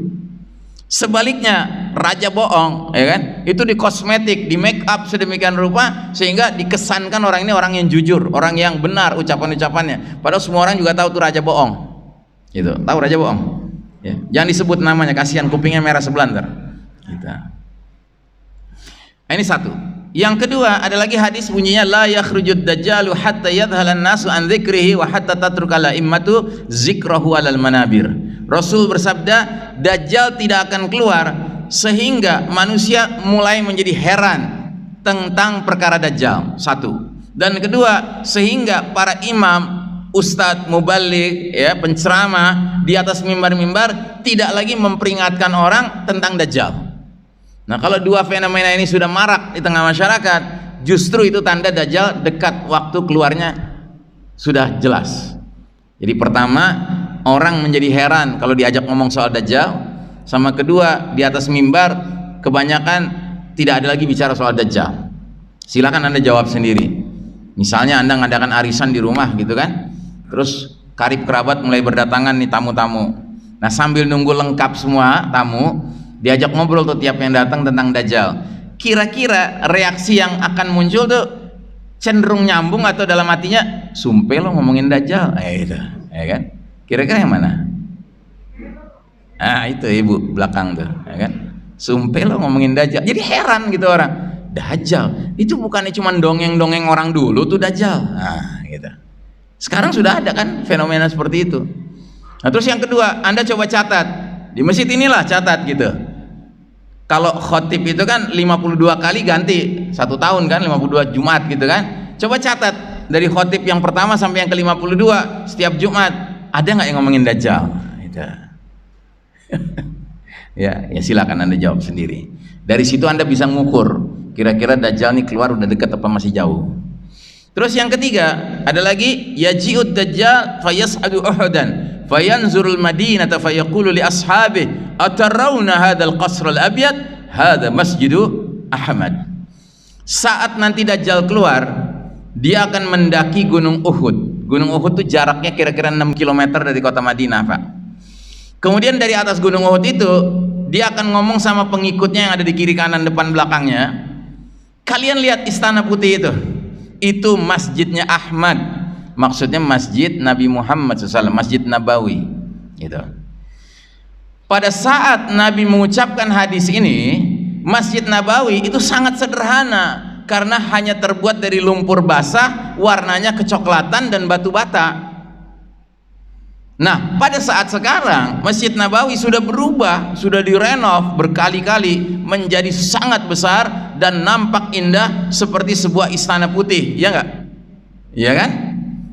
Sebaliknya raja bohong, ya kan, itu di kosmetik, di make up sedemikian rupa sehingga dikesankan orang ini orang yang jujur, orang yang benar ucapan-ucapannya, padahal semua orang juga tahu tuh raja bohong gitu. Tahu raja bohong ya? Jangan disebut namanya, kasihan kupingnya merah sebelah ntar gitu. Ini satu. Yang kedua ada lagi hadis bunyinya, la yakhrujud dajjalu hatta yadhalan nasu an dzikrihi wa hatta tatrukala immatu zikrahu alal manabir. Rasul bersabda, Dajjal tidak akan keluar sehingga manusia mulai menjadi heran tentang perkara Dajjal. Satu. Dan kedua, sehingga para imam, ustadz, muballigh, ya, penceramah di atas mimbar-mimbar tidak lagi memperingatkan orang tentang Dajjal. Nah, kalau dua fenomena ini sudah marak di tengah masyarakat, justru itu tanda Dajjal dekat waktu keluarnya sudah jelas. Jadi pertama, orang menjadi heran kalau diajak ngomong soal Dajjal. Sama kedua, di atas mimbar kebanyakan tidak ada lagi bicara soal Dajjal. Silakan Anda jawab sendiri. Misalnya Anda ngadakan arisan di rumah gitu kan, terus karib kerabat mulai berdatangan nih tamu-tamu. Nah, sambil nunggu lengkap semua tamu, diajak ngobrol tuh tiap yang datang tentang Dajjal. Kira-kira reaksi yang akan muncul tuh cenderung nyambung atau dalam hatinya sumpah lo ngomongin Dajjal, itu, ya kan? Kira-kira yang mana? Itu ibu belakang tuh, ya kan? Sumpah lo ngomongin Dajjal. Jadi heran gitu orang. Dajjal itu bukannya cuma dongeng-dongeng orang dulu tuh Dajjal. Gitu. Sekarang sudah ada kan fenomena seperti itu. Nah, terus yang kedua, Anda coba catat di masjid inilah, catat gitu. Kalau khotib itu kan 52 kali ganti 1 tahun kan, 52 Jumat gitu kan. Coba catat dari khotib yang pertama sampai yang ke-52 setiap Jumat ada nggak yang ngomongin Dajjal? Gitu. ya silakan Anda jawab sendiri. Dari situ Anda bisa ngukur kira-kira Dajjal nih keluar udah dekat apa masih jauh. Terus yang ketiga ada lagi, yaji'ud Dajjal fayas'adu Uhudan fayanzurul Madinata fayaqulu li ashabihi atarawna hadzal qasr al-abyad hadza masjidu Ahmad. Saat nanti Dajjal keluar, dia akan mendaki Gunung Uhud. Gunung Uhud itu jaraknya kira-kira 6 km dari kota Madinah, Pak. Kemudian dari atas Gunung Uhud itu dia akan ngomong sama pengikutnya yang ada di kiri kanan depan belakangnya, kalian lihat istana putih itu masjidnya Ahmad, maksudnya masjid Nabi Muhammad SAW, masjid Nabawi gitu. Pada saat Nabi mengucapkan hadis ini, masjid Nabawi itu sangat sederhana karena hanya terbuat dari lumpur basah, warnanya kecoklatan dan batu bata. Nah, pada saat sekarang Masjid Nabawi sudah berubah, sudah direnov berkali-kali menjadi sangat besar dan nampak indah seperti sebuah istana putih, ya enggak? Iya kan?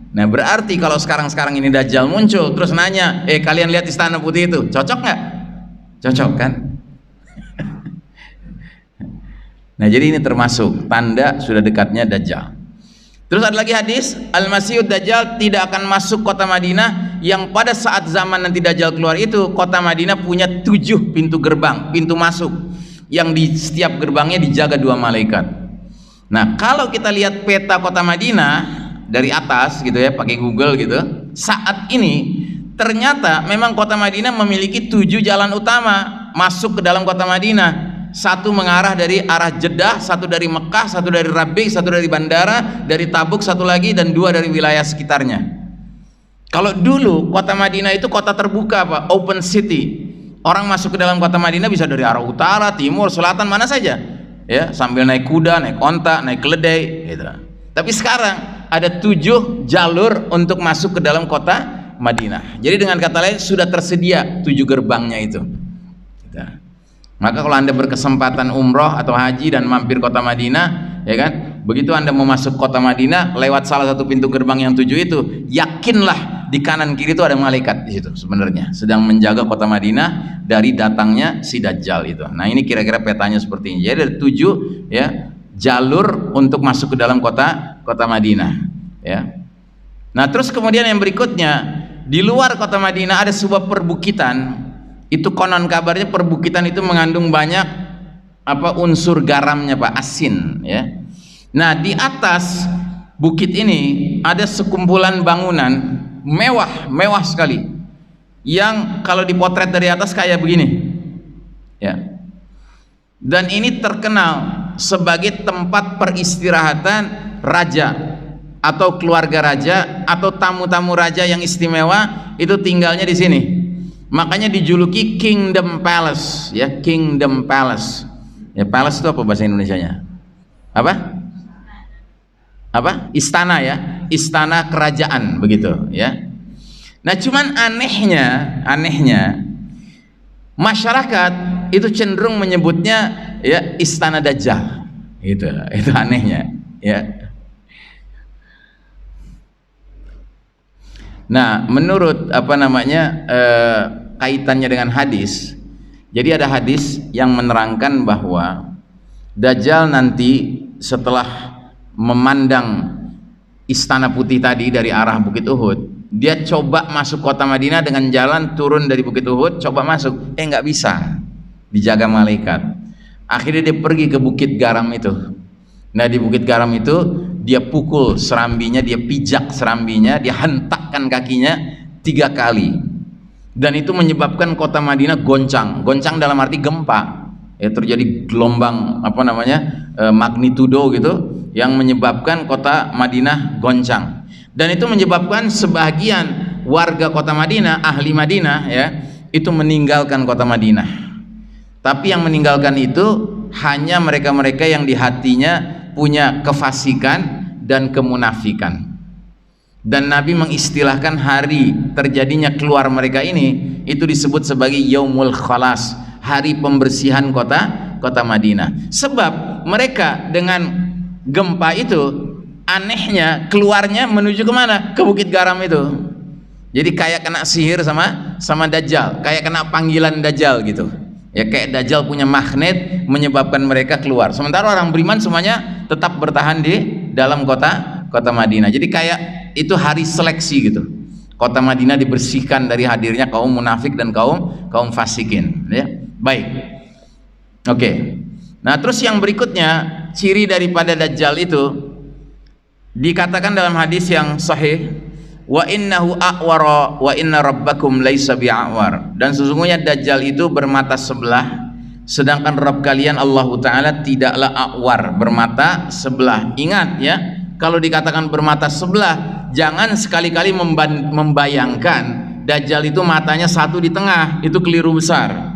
Nah, berarti kalau sekarang ini Dajjal muncul terus nanya, kalian lihat istana putih itu, cocok nggak? Cocok kan? Nah, jadi ini termasuk tanda sudah dekatnya Dajjal. Terus ada lagi hadis, Al-Masihud Dajjal tidak akan masuk kota Madinah, yang pada saat zaman nanti Dajjal keluar itu kota Madinah punya 7 pintu gerbang, pintu masuk, yang di setiap gerbangnya dijaga 2 malaikat. Nah, kalau kita lihat peta kota Madinah dari atas gitu ya, pakai Google gitu, saat ini ternyata memang kota Madinah memiliki 7 jalan utama masuk ke dalam kota Madinah. 1 mengarah dari arah Jeddah, 1 dari Mekah, 1 dari Rabi', 1 dari bandara, dari Tabuk 1 lagi, dan 2 dari wilayah sekitarnya. Kalau dulu kota Madinah itu kota terbuka, Pak, open city. Orang masuk ke dalam kota Madinah bisa dari arah utara, timur, selatan, mana saja. Ya, sambil naik kuda, naik onta, naik keledai gitu. Tapi sekarang ada 7 jalur untuk masuk ke dalam kota Madinah. Jadi dengan kata lain sudah tersedia 7 gerbangnya itu. Gitu. Maka kalau Anda berkesempatan umroh atau haji dan mampir kota Madinah, ya kan, begitu Anda mau masuk kota Madinah lewat salah satu pintu gerbang yang 7 itu, yakinlah di kanan kiri itu ada malaikat di situ sebenarnya sedang menjaga kota Madinah dari datangnya si Dajjal itu. Nah, ini kira-kira petanya seperti ini. Jadi ada 7 ya jalur untuk masuk ke dalam kota Madinah, ya. Nah, terus kemudian yang berikutnya, di luar kota Madinah ada sebuah perbukitan. Itu konon kabarnya perbukitan itu mengandung banyak unsur garamnya, Pak, asin ya. Nah, di atas bukit ini ada sekumpulan bangunan mewah sekali yang kalau dipotret dari atas kayak begini ya. Dan ini terkenal sebagai tempat peristirahatan raja atau keluarga raja atau tamu-tamu raja yang istimewa itu tinggalnya di sini. Makanya dijuluki Kingdom Palace ya, Kingdom Palace. Ya, palace itu apa bahasa Indonesianya? Apa? Istana ya, istana kerajaan begitu ya. Nah, cuman anehnya masyarakat itu cenderung menyebutnya ya istana Dajjal. Itu anehnya ya. Nah, menurut kaitannya dengan hadis, jadi ada hadis yang menerangkan bahwa Dajjal nanti setelah memandang istana putih tadi dari arah Bukit Uhud, dia coba masuk kota Madinah dengan jalan turun dari Bukit Uhud, coba masuk, nggak bisa, dijaga malaikat. Akhirnya dia pergi ke Bukit Garam itu. Nah, di Bukit Garam itu dia pukul serambinya, dia pijak serambinya, dia hentakkan kakinya 3 kali. Dan itu menyebabkan kota Madinah goncang dalam arti gempa ya, terjadi gelombang magnitudo gitu yang menyebabkan kota Madinah goncang, dan itu menyebabkan sebagian warga kota Madinah, ahli Madinah ya, itu meninggalkan kota Madinah. Tapi yang meninggalkan itu hanya mereka-mereka yang di hatinya punya kefasikan dan kemunafikan. Dan Nabi mengistilahkan hari terjadinya keluar mereka ini itu disebut sebagai Yaumul Khalas, hari pembersihan kota Madinah. Sebab mereka dengan gempa itu anehnya keluarnya menuju kemana? Ke Bukit Garam itu. Jadi kayak kena sihir sama Dajjal, kayak kena panggilan Dajjal gitu. Ya, kayak Dajjal punya magnet menyebabkan mereka keluar. Sementara orang beriman semuanya tetap bertahan di dalam kota Madinah. Jadi kayak itu hari seleksi gitu. Kota Madinah dibersihkan dari hadirnya kaum munafik dan kaum fasikin, ya. Baik. Oke. Nah, terus yang berikutnya, ciri daripada Dajjal itu dikatakan dalam hadis yang sahih, wa innahu a'wara wa inna rabbakum laisa bi'awar. Dan sesungguhnya Dajjal itu bermata sebelah, sedangkan Rabb kalian Allah Ta'ala tidaklah a'war, bermata sebelah. Ingat ya, kalau dikatakan bermata sebelah, jangan sekali-kali membayangkan Dajjal itu matanya satu di tengah, itu keliru besar.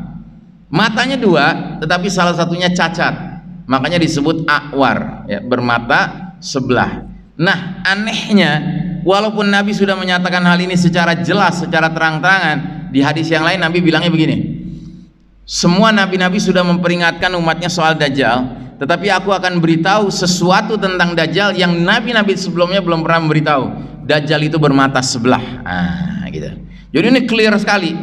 Matanya dua, tetapi salah satunya cacat, makanya disebut a'war ya, bermata sebelah. Nah, anehnya walaupun Nabi sudah menyatakan hal ini secara jelas, secara terang-terangan, di hadis yang lain Nabi bilangnya begini, semua nabi-nabi sudah memperingatkan umatnya soal Dajjal, tetapi aku akan beritahu sesuatu tentang Dajjal yang nabi-nabi sebelumnya belum pernah memberitahu. Dajjal itu bermata sebelah. Gitu. Jadi ini clear sekali.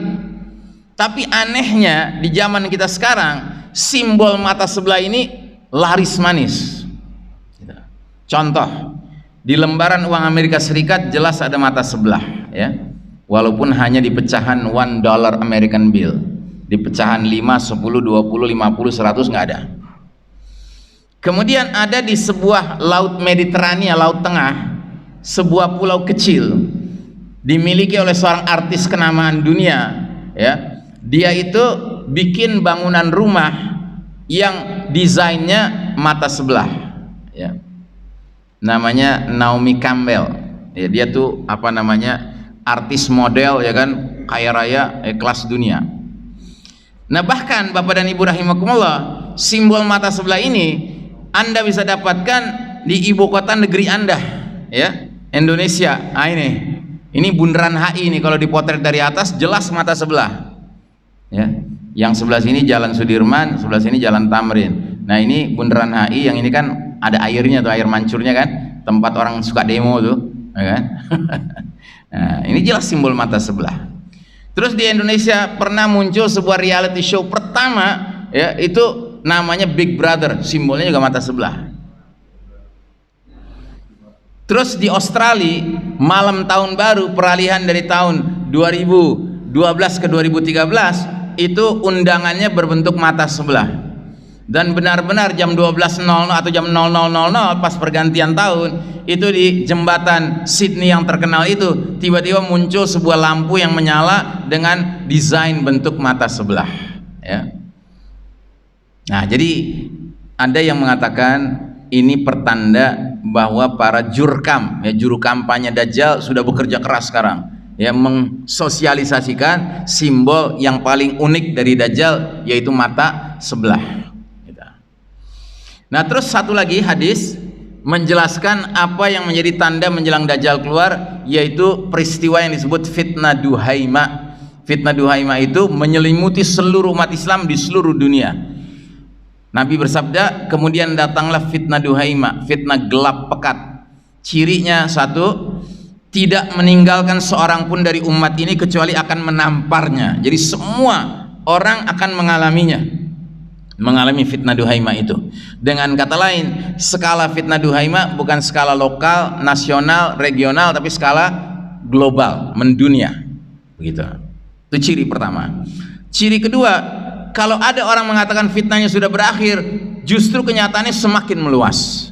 Tapi anehnya di zaman kita sekarang, simbol mata sebelah ini laris manis. Gitu. Contoh, di lembaran uang Amerika Serikat jelas ada mata sebelah, ya. Walaupun hanya di pecahan $1 American bill, di pecahan 5, 10, 20, 50, 100 nggak ada. Kemudian ada di sebuah laut Mediterania, laut tengah, sebuah pulau kecil dimiliki oleh seorang artis kenamaan dunia, ya. Dia itu bikin bangunan rumah yang desainnya mata sebelah, ya. Namanya Naomi Campbell, ya, dia tuh apa namanya, artis model ya kan, kaya raya, kelas dunia. Nah, bahkan Bapak dan Ibu rahimakumullah, simbol mata sebelah ini Anda bisa dapatkan di ibu kota negeri Anda, ya, Indonesia. Ini bundaran HI nih, kalau dipotret dari atas jelas mata sebelah, ya. Yang sebelah sini Jalan Sudirman, sebelah sini Jalan Tamrin. Nah, ini bundaran HI, yang ini kan ada airnya tuh, air mancurnya kan, tempat orang suka demo tuh, ya kan? Nah, ini jelas simbol mata sebelah. Terus di Indonesia pernah muncul sebuah reality show pertama, ya, itu namanya Big Brother, simbolnya juga mata sebelah. Terus di Australia malam tahun baru, peralihan dari tahun 2012 ke 2013, itu undangannya berbentuk mata sebelah. Dan benar-benar jam 12.00 atau jam 00.00 pas pergantian tahun, itu di jembatan Sydney yang terkenal itu tiba-tiba muncul sebuah lampu yang menyala dengan desain bentuk mata sebelah, ya. Nah, jadi ada yang mengatakan ini pertanda bahwa para jurkam, ya, juru kampanye Dajjal sudah bekerja keras sekarang, ya, mensosialisasikan simbol yang paling unik dari Dajjal, yaitu mata sebelah. Nah, terus satu lagi hadis menjelaskan apa yang menjadi tanda menjelang Dajjal keluar, yaitu peristiwa yang disebut fitnah Duhaimah. Fitnah Duhaimah itu menyelimuti seluruh umat Islam di seluruh dunia. Nabi bersabda, kemudian datanglah fitnah Duhaimah, fitnah gelap pekat. Cirinya satu, tidak meninggalkan seorang pun dari umat ini kecuali akan menamparnya. Jadi semua orang akan mengalami fitnah Duhaimah itu. Dengan kata lain, skala fitnah Duhaimah bukan skala lokal, nasional, regional, tapi skala global, mendunia. Begitu. Itu ciri pertama. Ciri kedua, kalau ada orang mengatakan fitnahnya sudah berakhir, justru kenyataannya semakin meluas.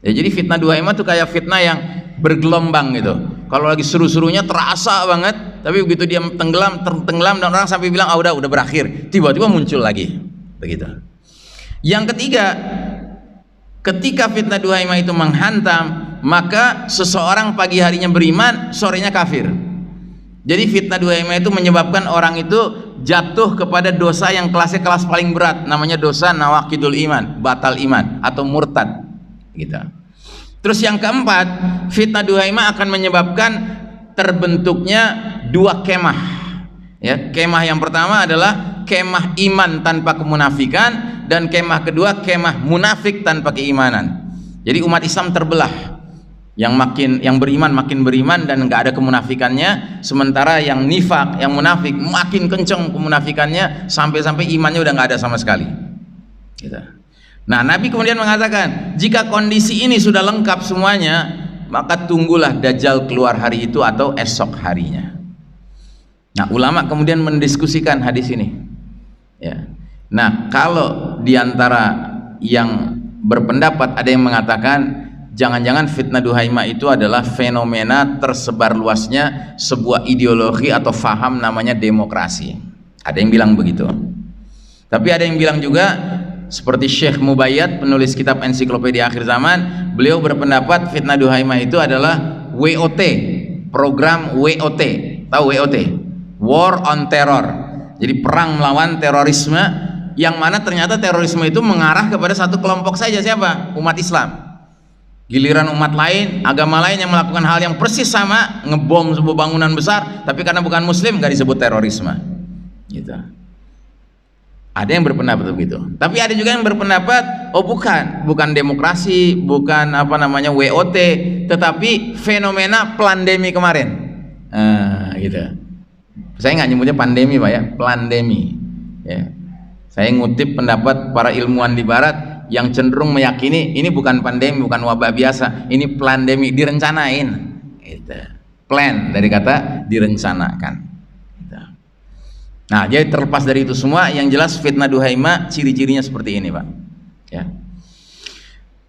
Ya, jadi fitnah Duhaimah itu kayak fitnah yang bergelombang gitu. Kalau lagi seru-serunya terasa banget, tapi begitu dia tenggelam dan orang sampai bilang, udah berakhir, tiba-tiba muncul lagi. Begitu. Yang ketiga, Ketika fitnah duhaimah itu menghantam, maka seseorang pagi harinya beriman, sorenya kafir. Jadi fitnah duhaimah itu menyebabkan orang itu jatuh kepada dosa yang kelasnya kelas paling berat, namanya dosa nawaqidul iman, batal iman atau murtad gitu. Terus yang keempat, fitnah duhaimah akan menyebabkan terbentuknya dua kemah. Ya, kemah yang pertama adalah kemah iman tanpa kemunafikan, dan kemah kedua kemah munafik tanpa keimanan. Jadi umat Islam terbelah. Yang beriman makin beriman dan nggak ada kemunafikannya, sementara yang nifak, yang munafik makin kenceng kemunafikannya sampai-sampai imannya udah nggak ada sama sekali. Gitu. Nah, Nabi kemudian mengatakan, jika kondisi ini sudah lengkap semuanya, maka tunggulah Dajjal keluar hari itu atau esok harinya. Nah, ulama kemudian mendiskusikan hadis ini. Ya. Nah, kalau diantara yang berpendapat ada yang mengatakan jangan-jangan fitnah duhaimah itu adalah fenomena tersebar luasnya sebuah ideologi atau faham namanya demokrasi. Ada yang bilang begitu. Tapi ada yang bilang juga seperti Syekh Mubayyad, penulis kitab Ensiklopedia Akhir Zaman, beliau berpendapat fitnah duhaimah itu adalah WOT, program WOT. Tahu WOT? War on Terror. Jadi perang melawan terorisme, yang mana ternyata terorisme itu mengarah kepada satu kelompok saja, siapa? Umat Islam. Giliran umat lain, agama lain yang melakukan hal yang persis sama, ngebom sebuah bangunan besar, tapi karena bukan muslim nggak disebut terorisme. Gitu. Ada yang berpendapat begitu. Tapi ada juga yang berpendapat, oh bukan demokrasi, bukan WOT, tetapi fenomena pandemi kemarin. Gitu. Saya nggak nyebutnya pandemi, Pak ya, pandemi. Ya. Saya ngutip pendapat para ilmuwan di barat yang cenderung meyakini ini bukan pandemi, bukan wabah biasa, ini pandemi, direncanain. Gitu. Plan dari kata direncanakan. Nah, jadi terlepas dari itu semua, yang jelas fitnah duhaimah ciri-cirinya seperti ini, Pak. Ya.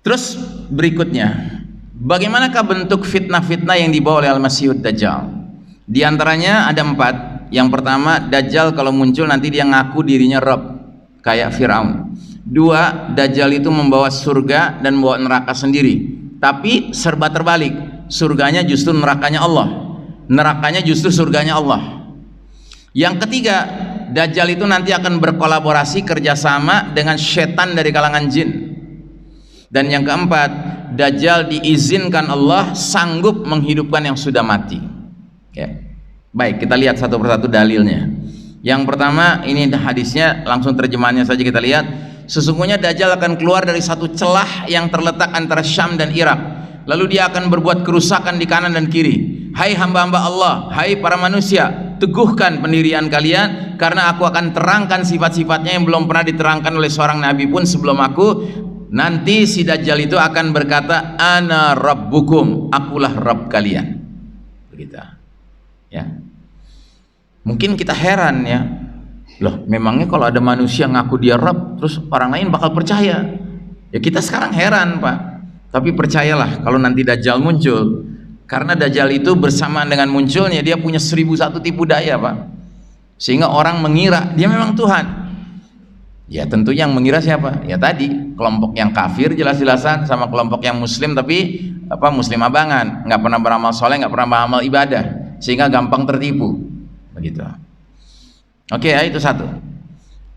Terus berikutnya, bagaimanakah bentuk fitnah-fitnah yang dibawa oleh Al-Masihud Dajjal? Di antaranya ada 4. Yang pertama, Dajjal kalau muncul nanti dia ngaku dirinya Rabb, kayak Firaun. 2, Dajjal itu membawa surga dan membawa neraka sendiri, tapi serba terbalik. Surganya justru nerakanya Allah, nerakanya justru surganya Allah. Yang ketiga, Dajjal itu nanti akan berkolaborasi kerjasama dengan setan dari kalangan jin. Dan yang keempat, Dajjal diizinkan Allah sanggup menghidupkan yang sudah mati. Ya. Baik, kita lihat satu persatu dalilnya. Yang pertama, ini hadisnya, langsung terjemahannya saja kita lihat. Sesungguhnya Dajjal akan keluar dari satu celah yang terletak antara Syam dan Irak. Lalu dia akan berbuat kerusakan di kanan dan kiri. Hai hamba-hamba Allah, hai para manusia, teguhkan pendirian kalian, karena aku akan terangkan sifat-sifatnya yang belum pernah diterangkan oleh seorang nabi pun sebelum aku. Nanti si Dajjal itu akan berkata, ana rabbukum, akulah Rabb kalian. Begitu. Ya. Mungkin kita heran ya, loh memangnya kalau ada manusia ngaku dia Rabb, terus orang lain bakal percaya? Ya kita sekarang heran, Pak. Tapi percayalah kalau nanti Dajjal muncul, karena Dajjal itu bersamaan dengan munculnya dia punya 1001 tipu daya, Pak, sehingga orang mengira dia memang Tuhan. Ya tentu yang mengira siapa? Ya tadi kelompok yang kafir jelas-jelasan, sama kelompok yang muslim tapi muslim abangan, nggak pernah beramal soleh, nggak pernah beramal ibadah, sehingga gampang tertipu. Begitu. Oke, ya, itu satu.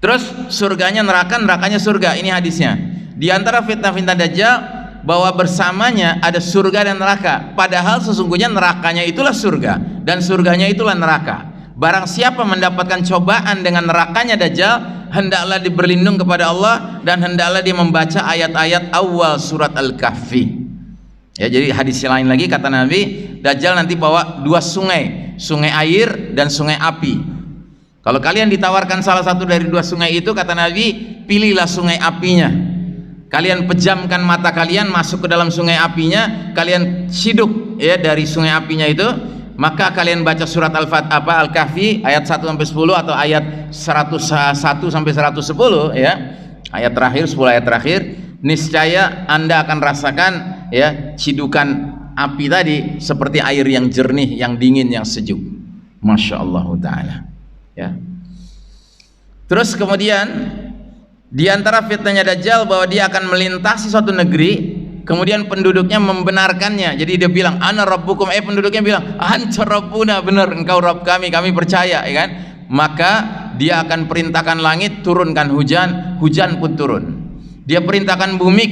Terus surganya neraka, nerakanya surga. Ini hadisnya. Di antara fitnah-fitnah Dajjal bahwa bersamanya ada surga dan neraka, padahal sesungguhnya nerakanya itulah surga dan surganya itulah neraka. Barang siapa mendapatkan cobaan dengan nerakanya Dajjal, hendaklah dia berlindung kepada Allah dan hendaklah dia membaca ayat-ayat awal surat Al-Kahfi. Ya, jadi hadis lain lagi kata Nabi, Dajjal nanti bawa 2 sungai, sungai air dan sungai api. Kalau kalian ditawarkan salah satu dari 2 sungai itu, kata Nabi, pilihlah sungai apinya. Kalian pejamkan mata kalian, masuk ke dalam sungai apinya, kalian siduk ya dari sungai apinya itu, maka kalian baca surat Al-Kahfi ayat 1 sampai 10 atau ayat 101 sampai 110 ya. Ayat terakhir, 10 ayat terakhir, niscaya Anda akan rasakan ya cidukan api tadi seperti air yang jernih, yang dingin, yang sejuk. Masya Allah Ta'ala ya. Terus kemudian Di antara fitnahnya Dajjal bahwa dia akan melintasi suatu negeri, kemudian penduduknya membenarkannya. Jadi dia bilang, ana rabbukum, penduduknya bilang, anta rabbuna, benar engkau Rabb kami percaya, ya kan? Maka dia akan perintahkan langit turunkan hujan, hujan pun turun. Dia perintahkan bumi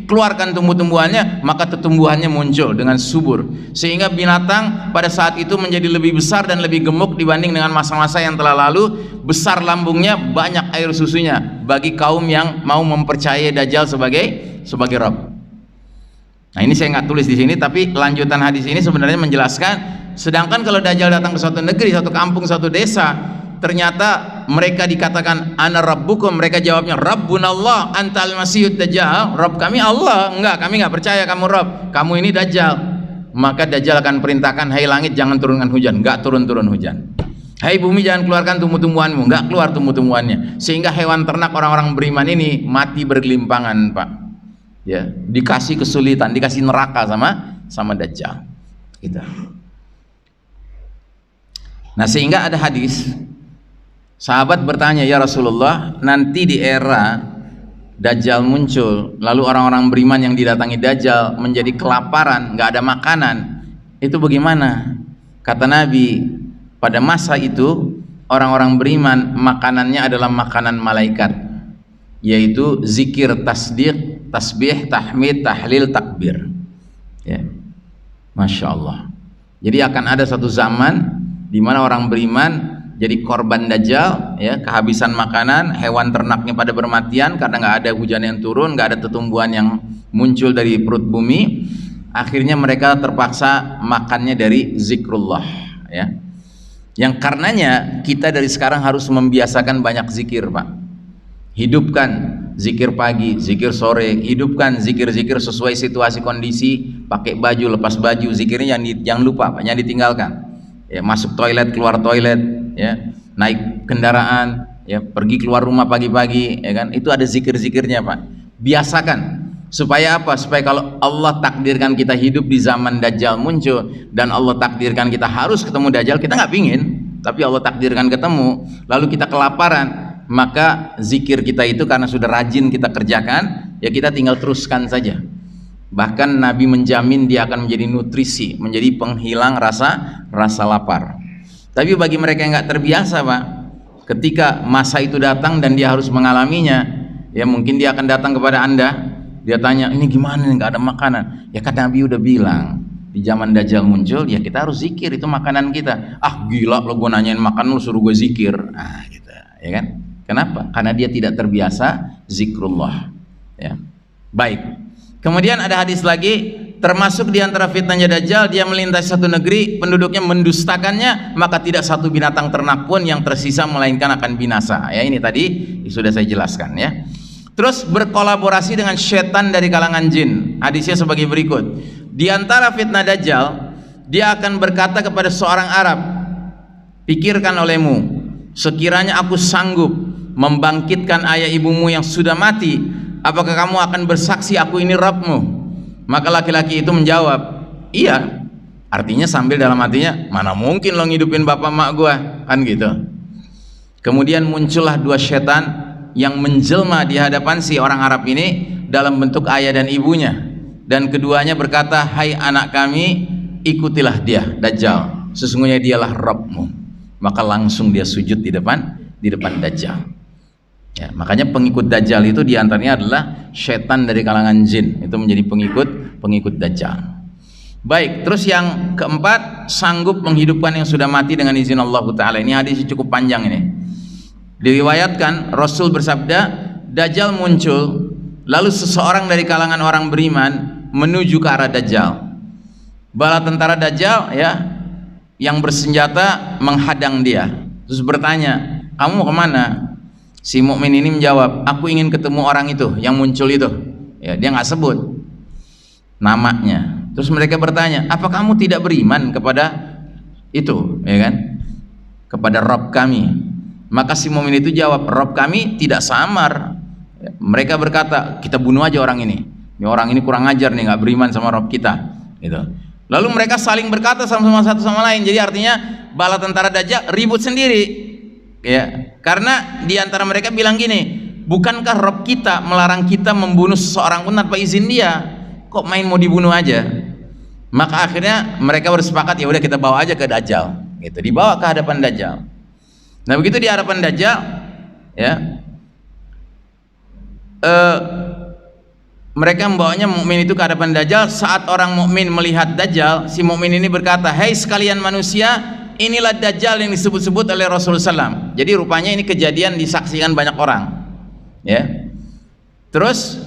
keluarkan tumbuh-tumbuhannya, maka tumbuhannya muncul dengan subur, sehingga binatang pada saat itu menjadi lebih besar dan lebih gemuk dibanding dengan masa-masa yang telah lalu. Besar lambungnya, banyak air susunya bagi kaum yang mau mempercayai Dajjal sebagai Rabb. Nah, ini saya nggak tulis di sini, tapi lanjutan hadis ini sebenarnya menjelaskan, sedangkan kalau Dajjal datang ke suatu negeri, suatu kampung, suatu desa, ternyata mereka dikatakan ana rabbukum, mereka jawabnya rabbunallah antal masihud dajjal, Rabb kami Allah. Enggak, kami nggak percaya kamu Rabb, kamu ini Dajjal. Maka Dajjal akan perintahkan, hai langit jangan turunkan hujan, nggak turun-turun hujan. Hai bumi jangan keluarkan tumbuh-tumbuhanmu, nggak keluar tumbuh-tumbuhannya. Sehingga hewan ternak orang-orang beriman ini mati bergelimpangan, Pak. Ya, dikasih kesulitan, dikasih neraka sama Dajjal. Gitu. Nah, sehingga ada hadis, sahabat bertanya, ya Rasulullah, nanti di era Dajjal muncul, lalu orang-orang beriman yang didatangi Dajjal menjadi kelaparan, nggak ada makanan, itu bagaimana? Kata Nabi, pada masa itu orang-orang beriman makanannya adalah makanan malaikat, yaitu zikir, tasdiq, tasbih, tahmid, tahlil, takbir. Ya, masya Allah. Jadi akan ada satu zaman di mana orang beriman jadi korban Dajjal, ya, kehabisan makanan, hewan ternaknya pada bermatian karena nggak ada hujan yang turun, nggak ada tumbuhan yang muncul dari perut bumi. Akhirnya mereka terpaksa makannya dari zikrullah, ya. Yang karenanya kita dari sekarang harus membiasakan banyak zikir, Pak. Hidupkan zikir pagi, zikir sore, hidupkan zikir-zikir sesuai situasi kondisi, pakai baju, lepas baju, zikirnya jangan lupa, Pak, jangan ditinggalkan. Ya, masuk toilet, keluar toilet, ya, naik kendaraan, ya, pergi keluar rumah pagi-pagi, ya kan? Itu ada zikir-zikirnya, Pak. Biasakan. Supaya apa? Supaya kalau Allah takdirkan kita hidup di zaman Dajjal muncul dan Allah takdirkan kita harus ketemu Dajjal, kita nggak pingin, tapi Allah takdirkan ketemu, lalu kita kelaparan, maka zikir kita itu karena sudah rajin kita kerjakan, ya kita tinggal teruskan saja. Bahkan Nabi menjamin dia akan menjadi nutrisi, menjadi penghilang rasa lapar. Tapi bagi mereka yang nggak terbiasa, Pak, ketika masa itu datang dan dia harus mengalaminya, ya mungkin dia akan datang kepada Anda, dia tanya, ini gimana nih, nggak ada makanan? Ya kan Nabi udah bilang, di zaman Dajjal muncul, ya kita harus zikir, itu makanan kita. Ah gila lo, gue nanyain makan lu suruh gue zikir. Nah gitu, ya kan? Kenapa? Karena dia tidak terbiasa zikrullah, ya. Baik. Kemudian ada hadis lagi, termasuk di antara fitnahnya Dajjal, dia melintasi satu negeri, penduduknya mendustakannya, maka tidak satu binatang ternak pun yang tersisa melainkan akan binasa. Ya, ini tadi sudah saya jelaskan, ya. Terus berkolaborasi dengan setan dari kalangan jin. Hadisnya sebagai berikut. Di antara fitnah Dajjal, dia akan berkata kepada seorang Arab, pikirkan olehmu, sekiranya aku sanggup membangkitkan ayah ibumu yang sudah mati, apakah kamu akan bersaksi aku ini Rabbmu? Maka laki-laki itu menjawab, iya. Artinya sambil dalam hatinya, mana mungkin lo ngidupin bapak mak gua, kan gitu. Kemudian muncullah dua setan yang menjelma di hadapan si orang Arab ini dalam bentuk ayah dan ibunya, dan keduanya berkata, hai anak kami, ikutilah dia Dajjal, sesungguhnya dialah Rabbmu. Maka langsung dia sujud di depan Dajjal, ya. Makanya pengikut Dajjal itu diantaranya adalah setan dari kalangan jin, itu menjadi pengikut Dajjal. Baik, terus yang keempat, sanggup menghidupkan yang sudah mati dengan izin Allah Ta'ala. Ini hadis cukup panjang ini. Diriwayatkan Rasul bersabda, Dajjal muncul, lalu seseorang dari kalangan orang beriman menuju ke arah Dajjal. Bala tentara Dajjal, ya, yang bersenjata menghadang dia. Terus bertanya, kamu mau kemana? Si mukmin ini menjawab, aku ingin ketemu orang itu yang muncul itu. Ya, dia nggak sebut namanya. Terus mereka bertanya, apa kamu tidak beriman kepada itu, ya kan? Kepada Rabb kami. Maka si mukmin itu jawab, Rabb kami tidak samar. Mereka berkata, kita bunuh aja orang ini. Ini orang ini kurang ajar nih, nggak beriman sama Rabb kita. Gitu. Lalu mereka saling berkata sama satu sama lain. Jadi artinya bala tentara Dajjal ribut sendiri. Ya, karena di antara mereka bilang gini, bukankah Rabb kita melarang kita membunuh seseorang pun tanpa izin dia? Kok main mau dibunuh aja? Maka akhirnya mereka bersepakat, ya udah kita bawa aja ke Dajjal. Gitu, dibawa ke hadapan Dajjal. Nah begitu di hadapan Dajjal, ya, mereka membawanya mukmin itu ke hadapan Dajjal. Saat orang mukmin melihat Dajjal, si mukmin ini berkata, "Hei sekalian manusia, inilah Dajjal yang disebut-sebut oleh Rasulullah SAW." Jadi rupanya ini kejadian disaksikan banyak orang, ya. Terus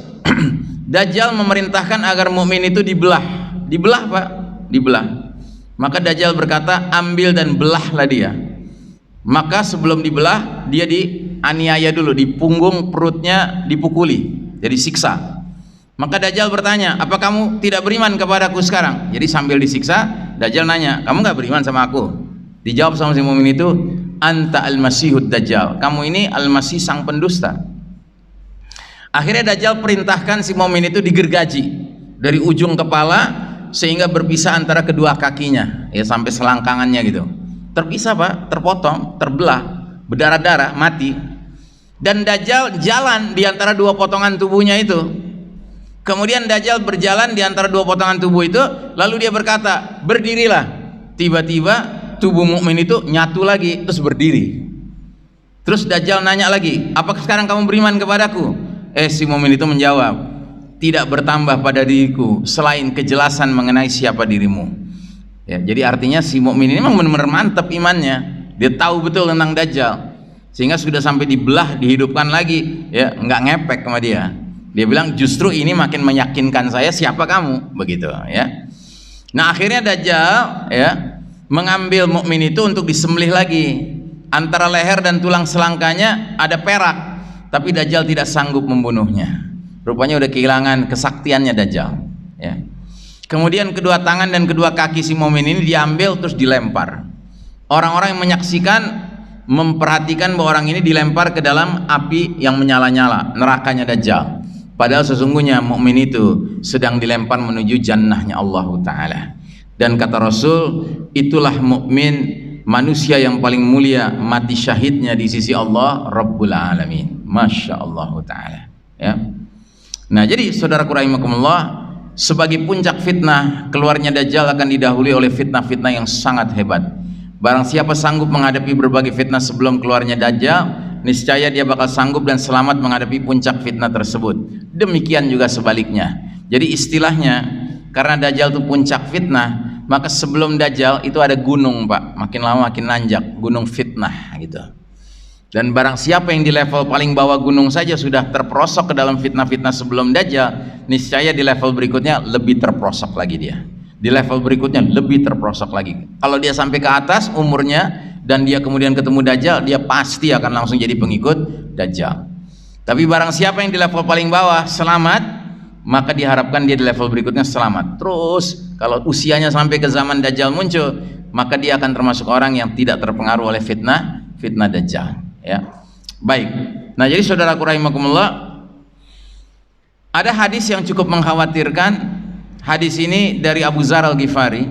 Dajjal memerintahkan agar mukmin itu dibelah. Dibelah, Pak, dibelah. Maka Dajjal berkata, "Ambil dan belahlah dia." Maka sebelum dibelah, dia dianiaya dulu, di punggung perutnya dipukuli, jadi siksa. Maka Dajjal bertanya, "Apa kamu tidak beriman kepadaku sekarang?" Jadi sambil disiksa, Dajjal nanya, "Kamu nggak beriman sama aku?" Dijawab sama si mukmin itu, "Anta al-Masihud Dajjal." Kamu ini al-Masih sang pendusta. Akhirnya Dajjal perintahkan si mukmin itu digergaji dari ujung kepala sehingga berpisah antara kedua kakinya, ya sampai selangkangannya gitu. Terpisah, Pak, terpotong, terbelah, berdarah-darah, mati. Dan Dajjal jalan di antara dua potongan tubuhnya itu. Kemudian Dajjal berjalan di antara dua potongan tubuh itu, lalu dia berkata, "Berdirilah." Tiba-tiba tubuh mukmin itu nyatu lagi, terus berdiri. Terus Dajjal nanya lagi, "Apakah sekarang kamu beriman kepadaku?" Si mukmin itu menjawab, "Tidak bertambah pada diriku selain kejelasan mengenai siapa dirimu." Ya, jadi artinya si mukmin ini memang benar-benar mantap imannya. Dia tahu betul tentang Dajjal, sehingga sudah sampai dibelah, dihidupkan lagi, ya nggak ngepek sama dia. Dia bilang, "Justru ini makin meyakinkan saya siapa kamu," begitu, ya. Nah akhirnya Dajjal, ya, mengambil mukmin itu untuk disembelih lagi. Antara leher dan tulang selangkanya ada perak, tapi Dajjal tidak sanggup membunuhnya. Rupanya udah kehilangan kesaktiannya Dajjal, ya. Kemudian kedua tangan dan kedua kaki si mukmin ini diambil terus dilempar. Orang-orang yang menyaksikan memperhatikan bahwa orang ini dilempar ke dalam api yang menyala-nyala, nerakanya Dajjal. Padahal sesungguhnya mukmin itu sedang dilempar menuju jannahnya Allah Ta'ala. Dan kata Rasul, itulah mukmin, manusia yang paling mulia, mati syahidnya di sisi Allah Rabbul Alamin. Masya Allah Ta'ala, ya. Nah jadi saudaraku rahimakumullah, sebagai puncak fitnah, keluarnya Dajjal akan didahului oleh fitnah-fitnah yang sangat hebat. Barang siapa sanggup menghadapi berbagai fitnah sebelum keluarnya Dajjal, niscaya dia bakal sanggup dan selamat menghadapi puncak fitnah tersebut. Demikian juga sebaliknya. Jadi istilahnya, karena Dajjal itu puncak fitnah, maka sebelum Dajjal itu ada gunung, Pak. Makin lama makin nanjak, gunung fitnah gitu. Dan barang siapa yang di level paling bawah gunung saja sudah terperosok ke dalam fitnah-fitnah sebelum Dajjal, niscaya di level berikutnya lebih terperosok lagi dia. Di level berikutnya lebih terperosok lagi. Kalau dia sampai ke atas umurnya dan dia kemudian ketemu Dajjal, dia pasti akan langsung jadi pengikut Dajjal. Tapi barang siapa yang di level paling bawah selamat, maka diharapkan dia di level berikutnya selamat. Terus kalau usianya sampai ke zaman Dajjal muncul, maka dia akan termasuk orang yang tidak terpengaruh oleh fitnah Dajjal, ya. Baik. Nah, jadi saudaraku rahimakumullah, ada hadis yang cukup mengkhawatirkan. Hadis ini dari Abu Dzar Al-Ghifari.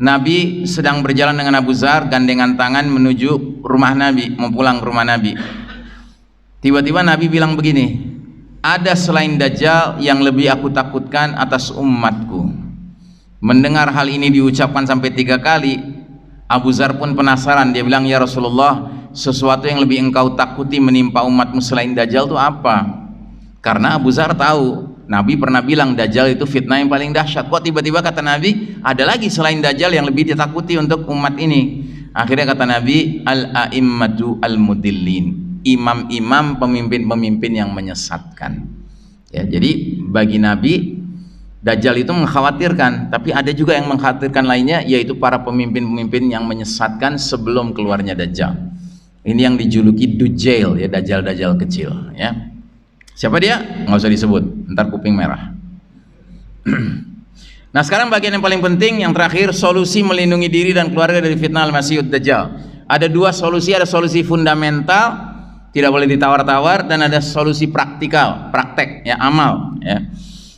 Nabi sedang berjalan dengan Abu Dzar, gandengan tangan menuju rumah Nabi, mau pulang ke rumah Nabi. Tiba-tiba Nabi bilang begini, "Ada selain Dajjal yang lebih aku takutkan atas umatku." Mendengar hal ini diucapkan sampai 3 kali, Abu Dzar pun penasaran. Dia bilang, "Ya Rasulullah, sesuatu yang lebih engkau takuti menimpa umatmu selain Dajjal itu apa?" Karena Abu Dzar tahu Nabi pernah bilang Dajjal itu fitnah yang paling dahsyat. Kok tiba-tiba kata Nabi ada lagi selain Dajjal yang lebih ditakuti untuk umat ini? Akhirnya kata Nabi, "Al-a'immatu al-mudillin." Imam-imam, pemimpin-pemimpin yang menyesatkan. Ya, jadi bagi Nabi Dajjal itu mengkhawatirkan, tapi ada juga yang mengkhawatirkan lainnya, yaitu para pemimpin-pemimpin yang menyesatkan sebelum keluarnya Dajjal. Ini yang dijuluki Dujail, ya, Dajjal-Dajjal kecil, ya. Siapa dia? Nggak usah disebut, ntar kuping merah. Nah sekarang bagian yang paling penting, yang terakhir, solusi melindungi diri dan keluarga dari fitnah Al-Masihud Dajjal. Ada 2 solusi, ada solusi fundamental, tidak boleh ditawar-tawar, dan ada solusi praktikal, praktek, ya, amal, ya.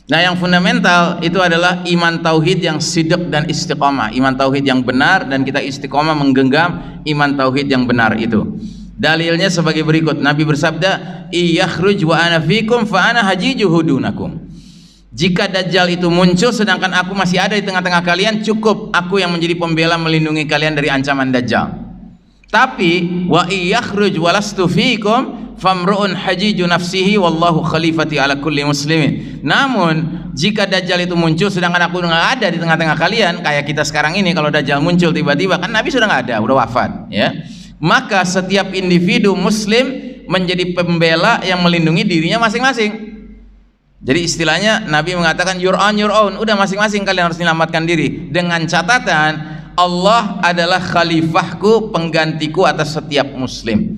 Nah yang fundamental itu adalah iman tauhid yang sidq dan istiqomah, iman tauhid yang benar, dan kita istiqomah menggenggam iman tauhid yang benar itu. Dalilnya sebagai berikut. Nabi bersabda, "Iyakhruj wa ana fikum fa ana hajijuhu dunakum." Jika Dajjal itu muncul sedangkan aku masih ada di tengah-tengah kalian, cukup aku yang menjadi pembela melindungi kalian dari ancaman Dajjal. Tapi wa iyakhruj walastu fikum famru'un hajiju nafsihi wallahu khalifati ala kulli muslimin. Namun jika Dajjal itu muncul sedangkan aku nggak ada di tengah-tengah kalian, kayak kita sekarang ini, kalau Dajjal muncul tiba-tiba, kan Nabi sudah nggak ada, udah wafat, ya. Maka setiap individu muslim menjadi pembela yang melindungi dirinya masing-masing. Jadi istilahnya Nabi mengatakan you're on your own, udah masing-masing kalian harus menyelamatkan diri, dengan catatan Allah adalah khalifahku, penggantiku atas setiap muslim.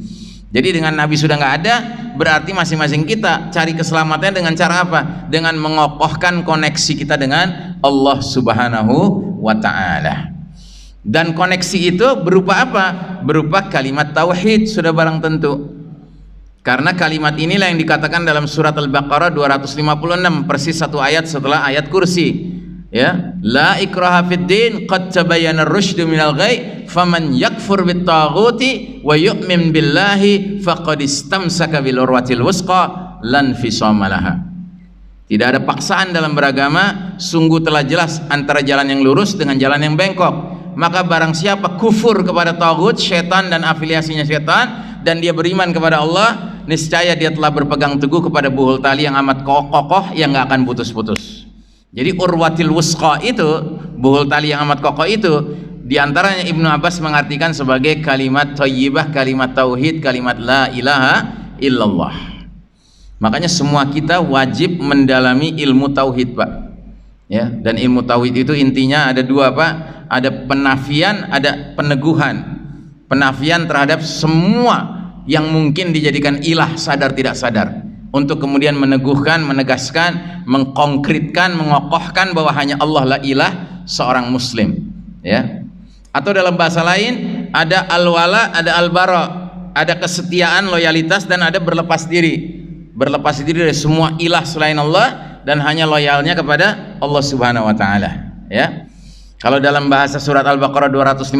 Jadi dengan Nabi sudah nggak ada, berarti masing-masing kita cari keselamatannya dengan cara apa? Dengan mengokohkan koneksi kita dengan Allah Subhanahu wa Ta'ala. Dan koneksi itu berupa apa? Berupa kalimat tauhid, sudah barang tentu. Karena kalimat inilah yang dikatakan dalam surat Al-Baqarah 256, persis satu ayat setelah ayat kursi. Ya, la ikraha fid din qad tabayyana ar-rusydu minal ghayy faman yakfur bit taghuti wa yu'min billahi faqad istamsaka bil urwatil wusqa lan fisama laha. Tidak ada paksaan dalam beragama, sungguh telah jelas antara jalan yang lurus dengan jalan yang bengkok. Maka barang siapa kufur kepada taghut, syaitan dan afiliasinya syaitan, dan dia beriman kepada Allah, niscaya dia telah berpegang teguh kepada buhul tali yang amat kokoh yang nggak akan putus-putus. Jadi urwatil wusqa itu, buhul tali yang amat kokoh itu, diantaranya Ibnu Abbas mengartikan sebagai kalimat thayyibah, kalimat tauhid, kalimat la ilaha illallah. Makanya semua kita wajib mendalami ilmu tauhid, Pak. Ya, dan ilmu tauhid itu intinya ada dua, Pak. Ada penafian, ada peneguhan. Penafian terhadap semua yang mungkin dijadikan ilah sadar tidak sadar, untuk kemudian meneguhkan, menegaskan, mengkonkretkan, mengokohkan bahwa hanya Allah la ilah seorang muslim, ya. Atau dalam bahasa lain ada al-wala, ada al-bara, ada kesetiaan, loyalitas, dan ada berlepas diri. Berlepas diri dari semua ilah selain Allah dan hanya loyalnya kepada Allah Subhanahu wa Ta'ala, ya. Kalau dalam bahasa surat Al-Baqarah 256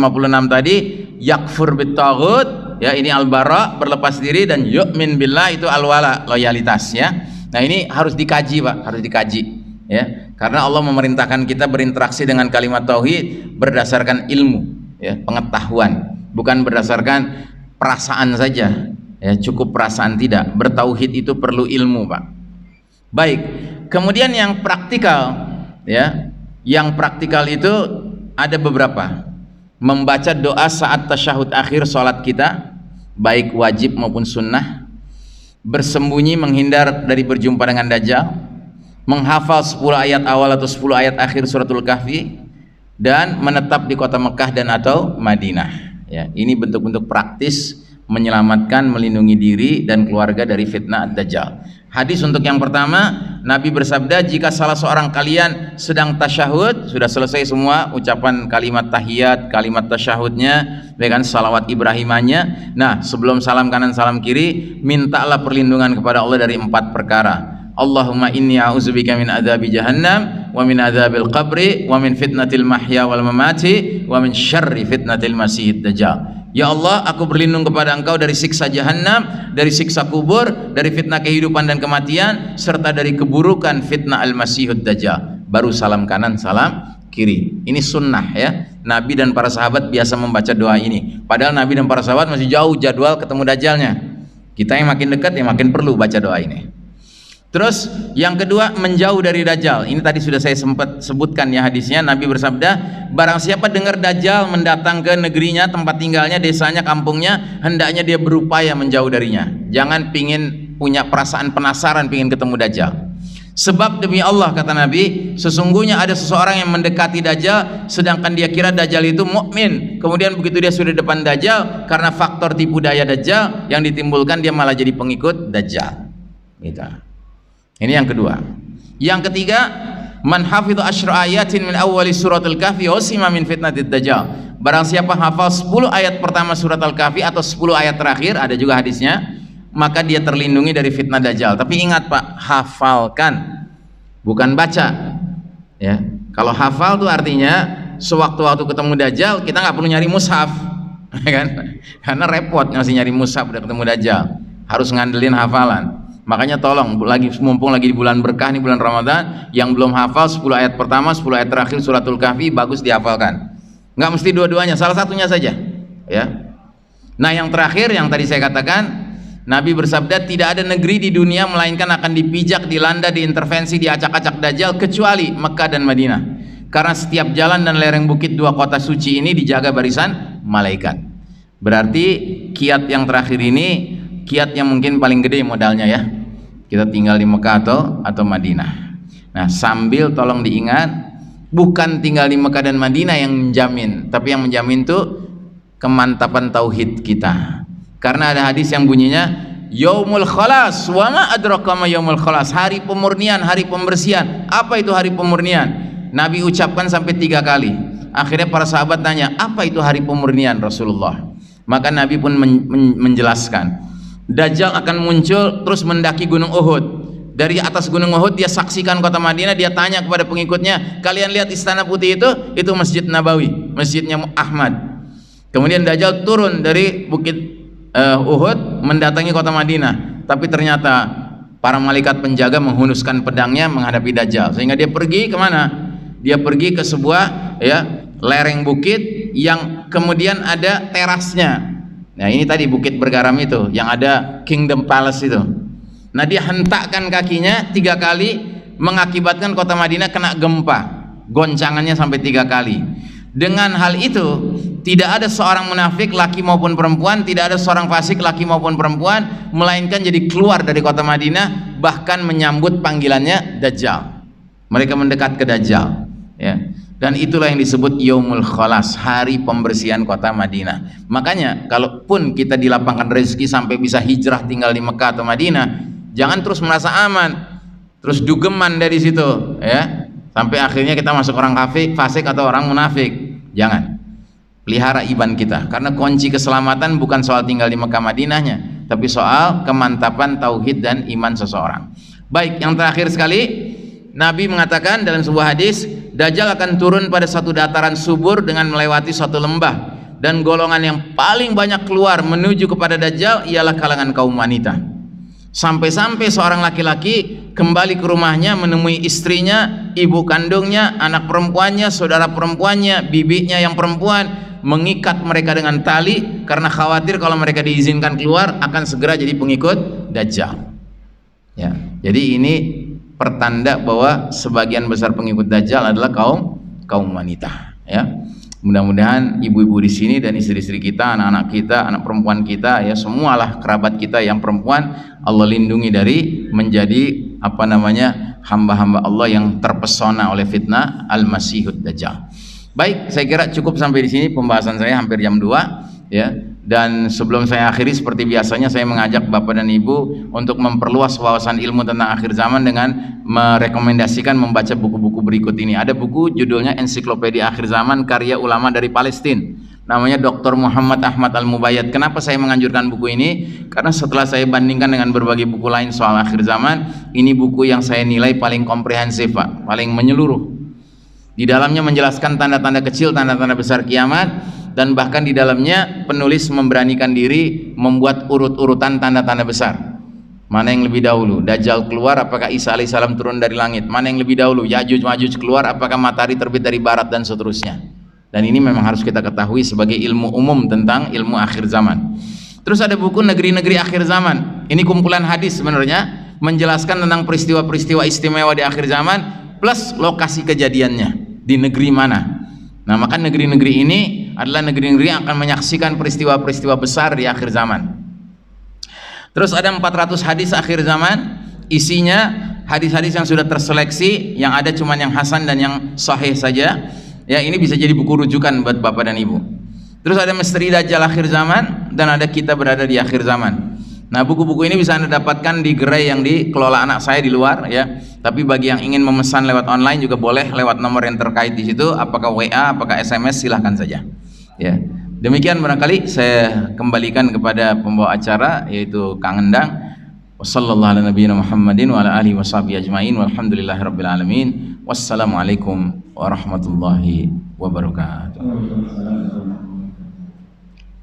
tadi, yakfur bit taghut, ya, ini al-bara, berlepas diri, dan yu'min billah itu al-wala, loyalitas, ya. Nah, ini harus dikaji, Pak, harus dikaji, ya. Karena Allah memerintahkan kita berinteraksi dengan kalimat tauhid berdasarkan ilmu, ya, pengetahuan, bukan berdasarkan perasaan saja, ya. Cukup perasaan tidak, bertauhid itu perlu ilmu, Pak. Baik, kemudian yang praktikal, ya. Yang praktikal itu ada beberapa. Membaca doa saat tasyahud akhir sholat kita, baik wajib maupun sunnah. Bersembunyi menghindar dari berjumpa dengan Dajjal. Menghafal 10 ayat awal atau 10 ayat akhir suratul Kahfi. Dan menetap di kota Mekah dan atau Madinah, ya. Ini bentuk-bentuk praktis menyelamatkan, melindungi diri dan keluarga dari fitnah Dajjal. Hadis untuk yang pertama, Nabi bersabda, jika salah seorang kalian sedang tasyahud, sudah selesai semua ucapan kalimat tahiyat, kalimat tasyahudnya, dengan salawat Ibrahimanya. Nah, sebelum salam kanan salam kiri, mintalah perlindungan kepada Allah dari 4 perkara. Allahumma inni a'udzubika min adzabi jahannam wa min adzabil qabri wa min fitnatil mahya wal mamati wa min syarri fitnatil masiihid dajjal. Ya Allah, aku berlindung kepada Engkau dari siksa jahannam, dari siksa kubur, dari fitnah kehidupan dan kematian, serta dari keburukan fitnah al-masihud dajjal. Baru salam kanan, salam kiri. Ini sunnah, ya. Nabi dan para sahabat biasa membaca doa ini. Padahal Nabi dan para sahabat masih jauh jadwal ketemu dajjalnya. Kita yang makin dekat ya makin perlu baca doa ini. Terus yang kedua, menjauh dari Dajjal. Ini tadi sudah saya sempat sebutkan, ya, hadisnya. Nabi bersabda, barang siapa dengar Dajjal mendatang ke negerinya, tempat tinggalnya, desanya, kampungnya, hendaknya dia berupaya menjauh darinya. Jangan pingin punya perasaan penasaran pingin ketemu Dajjal. Sebab demi Allah, kata Nabi, sesungguhnya ada seseorang yang mendekati Dajjal sedangkan dia kira Dajjal itu mukmin. Kemudian begitu dia sudah depan Dajjal, karena faktor tipu daya Dajjal yang ditimbulkan, dia malah jadi pengikut Dajjal, gitu. Ini yang kedua. Yang ketiga, man hafidhu asyra ayatin min awwali suratul kahfi usima min fitnatid dajjal. Barang siapa hafal 10 ayat pertama surat al-kahfi atau 10 ayat terakhir, ada juga hadisnya, maka dia terlindungi dari fitnah dajjal. Tapi ingat, Pak, hafalkan, bukan baca, ya. Kalau hafal itu artinya sewaktu-waktu ketemu dajjal kita nggak perlu nyari mushaf, kan? Karena repot ngasih nyari mushaf udah ketemu Dajjal, harus ngandelin hafalan. Makanya tolong, mumpung lagi di bulan berkah nih, bulan Ramadan, yang belum hafal 10 ayat pertama, 10 ayat terakhir suratul Kahfi bagus dihafalkan. Nggak mesti dua-duanya, salah satunya saja, ya. Nah, yang terakhir yang tadi saya katakan, Nabi bersabda tidak ada negeri di dunia melainkan akan dipijak, dilanda, diintervensi, diacak-acak Dajjal kecuali Mekah dan Madinah. Karena setiap jalan dan lereng bukit dua kota suci ini dijaga barisan malaikat. Berarti kiat yang terakhir ini kiat yang mungkin paling gede modalnya ya. Kita tinggal di Mekah atau Madinah. Nah, sambil tolong diingat, bukan tinggal di Mekah dan Madinah yang menjamin, tapi yang menjamin itu kemantapan tauhid kita. Karena ada hadis yang bunyinya Yaumul Khalas, wa ma adraka ma yaumul khalas, hari pemurnian, hari pembersihan. Apa itu hari pemurnian? Nabi ucapkan sampai 3 kali. Akhirnya para sahabat tanya, apa itu hari pemurnian Rasulullah? Maka Nabi pun menjelaskan, Dajjal akan muncul terus mendaki gunung Uhud. Dari atas gunung Uhud dia saksikan kota Madinah, dia tanya kepada pengikutnya, kalian lihat istana putih itu Masjid Nabawi, masjidnya Ahmad. Kemudian Dajjal turun dari bukit Uhud mendatangi kota Madinah, tapi ternyata para malaikat penjaga menghunuskan pedangnya menghadapi Dajjal, sehingga dia pergi kemana? Dia pergi ke sebuah lereng bukit yang kemudian ada terasnya. Nah, ini tadi bukit bergaram itu yang ada Kingdom Palace itu. Nah, dia hentakkan kakinya 3 kali, mengakibatkan kota Madinah kena gempa, goncangannya sampai 3 kali. Dengan hal itu tidak ada seorang munafik laki maupun perempuan, tidak ada seorang fasik laki maupun perempuan, melainkan jadi keluar dari kota Madinah, bahkan menyambut panggilannya Dajjal. Mereka mendekat ke Dajjal, ya. Dan itulah yang disebut Yaumul Khalas, hari pembersihan kota Madinah. Makanya kalaupun kita dilapangkan rezeki sampai bisa hijrah tinggal di Mekah atau Madinah, jangan terus merasa aman, terus dugeman dari situ, ya, sampai akhirnya kita masuk orang kafir, fasik atau orang munafik. Jangan. Pelihara iman kita, karena kunci keselamatan bukan soal tinggal di Mekah Madinahnya, tapi soal kemantapan tauhid dan iman seseorang. Baik, yang terakhir sekali, Nabi mengatakan dalam sebuah hadis, Dajjal akan turun pada satu dataran subur dengan melewati suatu lembah, dan golongan yang paling banyak keluar menuju kepada Dajjal ialah kalangan kaum wanita. Sampai-sampai seorang laki-laki kembali ke rumahnya menemui istrinya, ibu kandungnya, anak perempuannya, saudara perempuannya, bibinya yang perempuan, mengikat mereka dengan tali karena khawatir kalau mereka diizinkan keluar akan segera jadi pengikut Dajjal. Ya, jadi ini pertanda bahwa sebagian besar pengikut Dajjal adalah kaum wanita, ya. Mudah-mudahan ibu-ibu di sini dan istri-istri kita, anak-anak kita, anak perempuan kita, ya, semualah kerabat kita yang perempuan Allah lindungi dari menjadi hamba-hamba Allah yang terpesona oleh fitnah Al-Masihud Dajjal. Baik, saya kira cukup sampai di sini pembahasan saya, hampir jam 2, ya. Dan sebelum saya akhiri, seperti biasanya saya mengajak Bapak dan Ibu untuk memperluas wawasan ilmu tentang akhir zaman dengan merekomendasikan membaca buku-buku berikut ini. Ada buku judulnya Ensiklopedia Akhir Zaman karya ulama dari Palestina, namanya Dr. Muhammad Ahmad Al-Mubayyad. Kenapa saya menganjurkan buku ini? Karena setelah saya bandingkan dengan berbagai buku lain soal akhir zaman, ini buku yang saya nilai paling komprehensif, Pak, paling menyeluruh. Di dalamnya menjelaskan tanda-tanda kecil, tanda-tanda besar kiamat, dan bahkan di dalamnya penulis memberanikan diri membuat urut-urutan tanda-tanda besar. Mana yang lebih dahulu Dajjal keluar, apakah Isa alaihissalam turun dari langit, mana yang lebih dahulu Ya'juj Ma'juj keluar, apakah matahari terbit dari barat, dan seterusnya. Dan ini memang harus kita ketahui sebagai ilmu umum tentang ilmu akhir zaman. Terus ada buku Negeri-negeri Akhir Zaman. Ini kumpulan hadis sebenarnya, menjelaskan tentang peristiwa-peristiwa istimewa di akhir zaman plus lokasi kejadiannya di negeri mana. Nah, maka negeri-negeri ini adalah negeri-negeri yang akan menyaksikan peristiwa-peristiwa besar di akhir zaman. Terus ada 400 hadis akhir zaman, isinya hadis-hadis yang sudah terseleksi, yang ada cuman yang hasan dan yang sahih saja. Ya, ini bisa jadi buku rujukan buat Bapak dan Ibu. Terus ada Misteri Dajjal akhir zaman, dan ada Kita Berada di Akhir Zaman. Nah, buku-buku ini bisa Anda dapatkan di gerai yang dikelola anak saya di luar, ya. Tapi bagi yang ingin memesan lewat online juga boleh lewat nomor yang terkait di situ, apakah WA, apakah SMS, silahkan saja. Ya. Demikian barangkali saya kembalikan kepada pembawa acara, yaitu Kang Endang. Wassalamualaikum warahmatullahi wabarakatuh.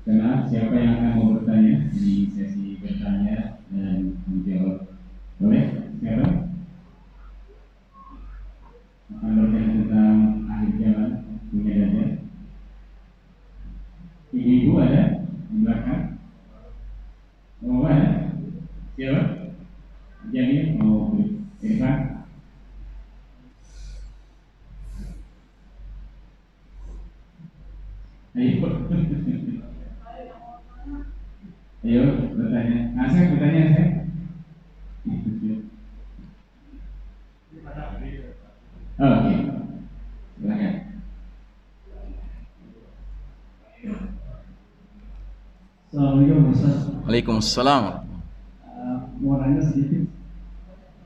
Karena siapa yang akan mau bertanya di sesi bertanya dan menjawab? Boleh? Siapa? Akan bertanya tentang akhir zaman dunia dajjal. Ibu ada di belakang? Mau ada? Siapa? Jadi mau Irfan? Ayo. Ayo bertanya. Saya bertanya saya. Oke. Silakan. Assalamualaikum Ustaz. Waalaikumsalam. Mau nanya sedikit.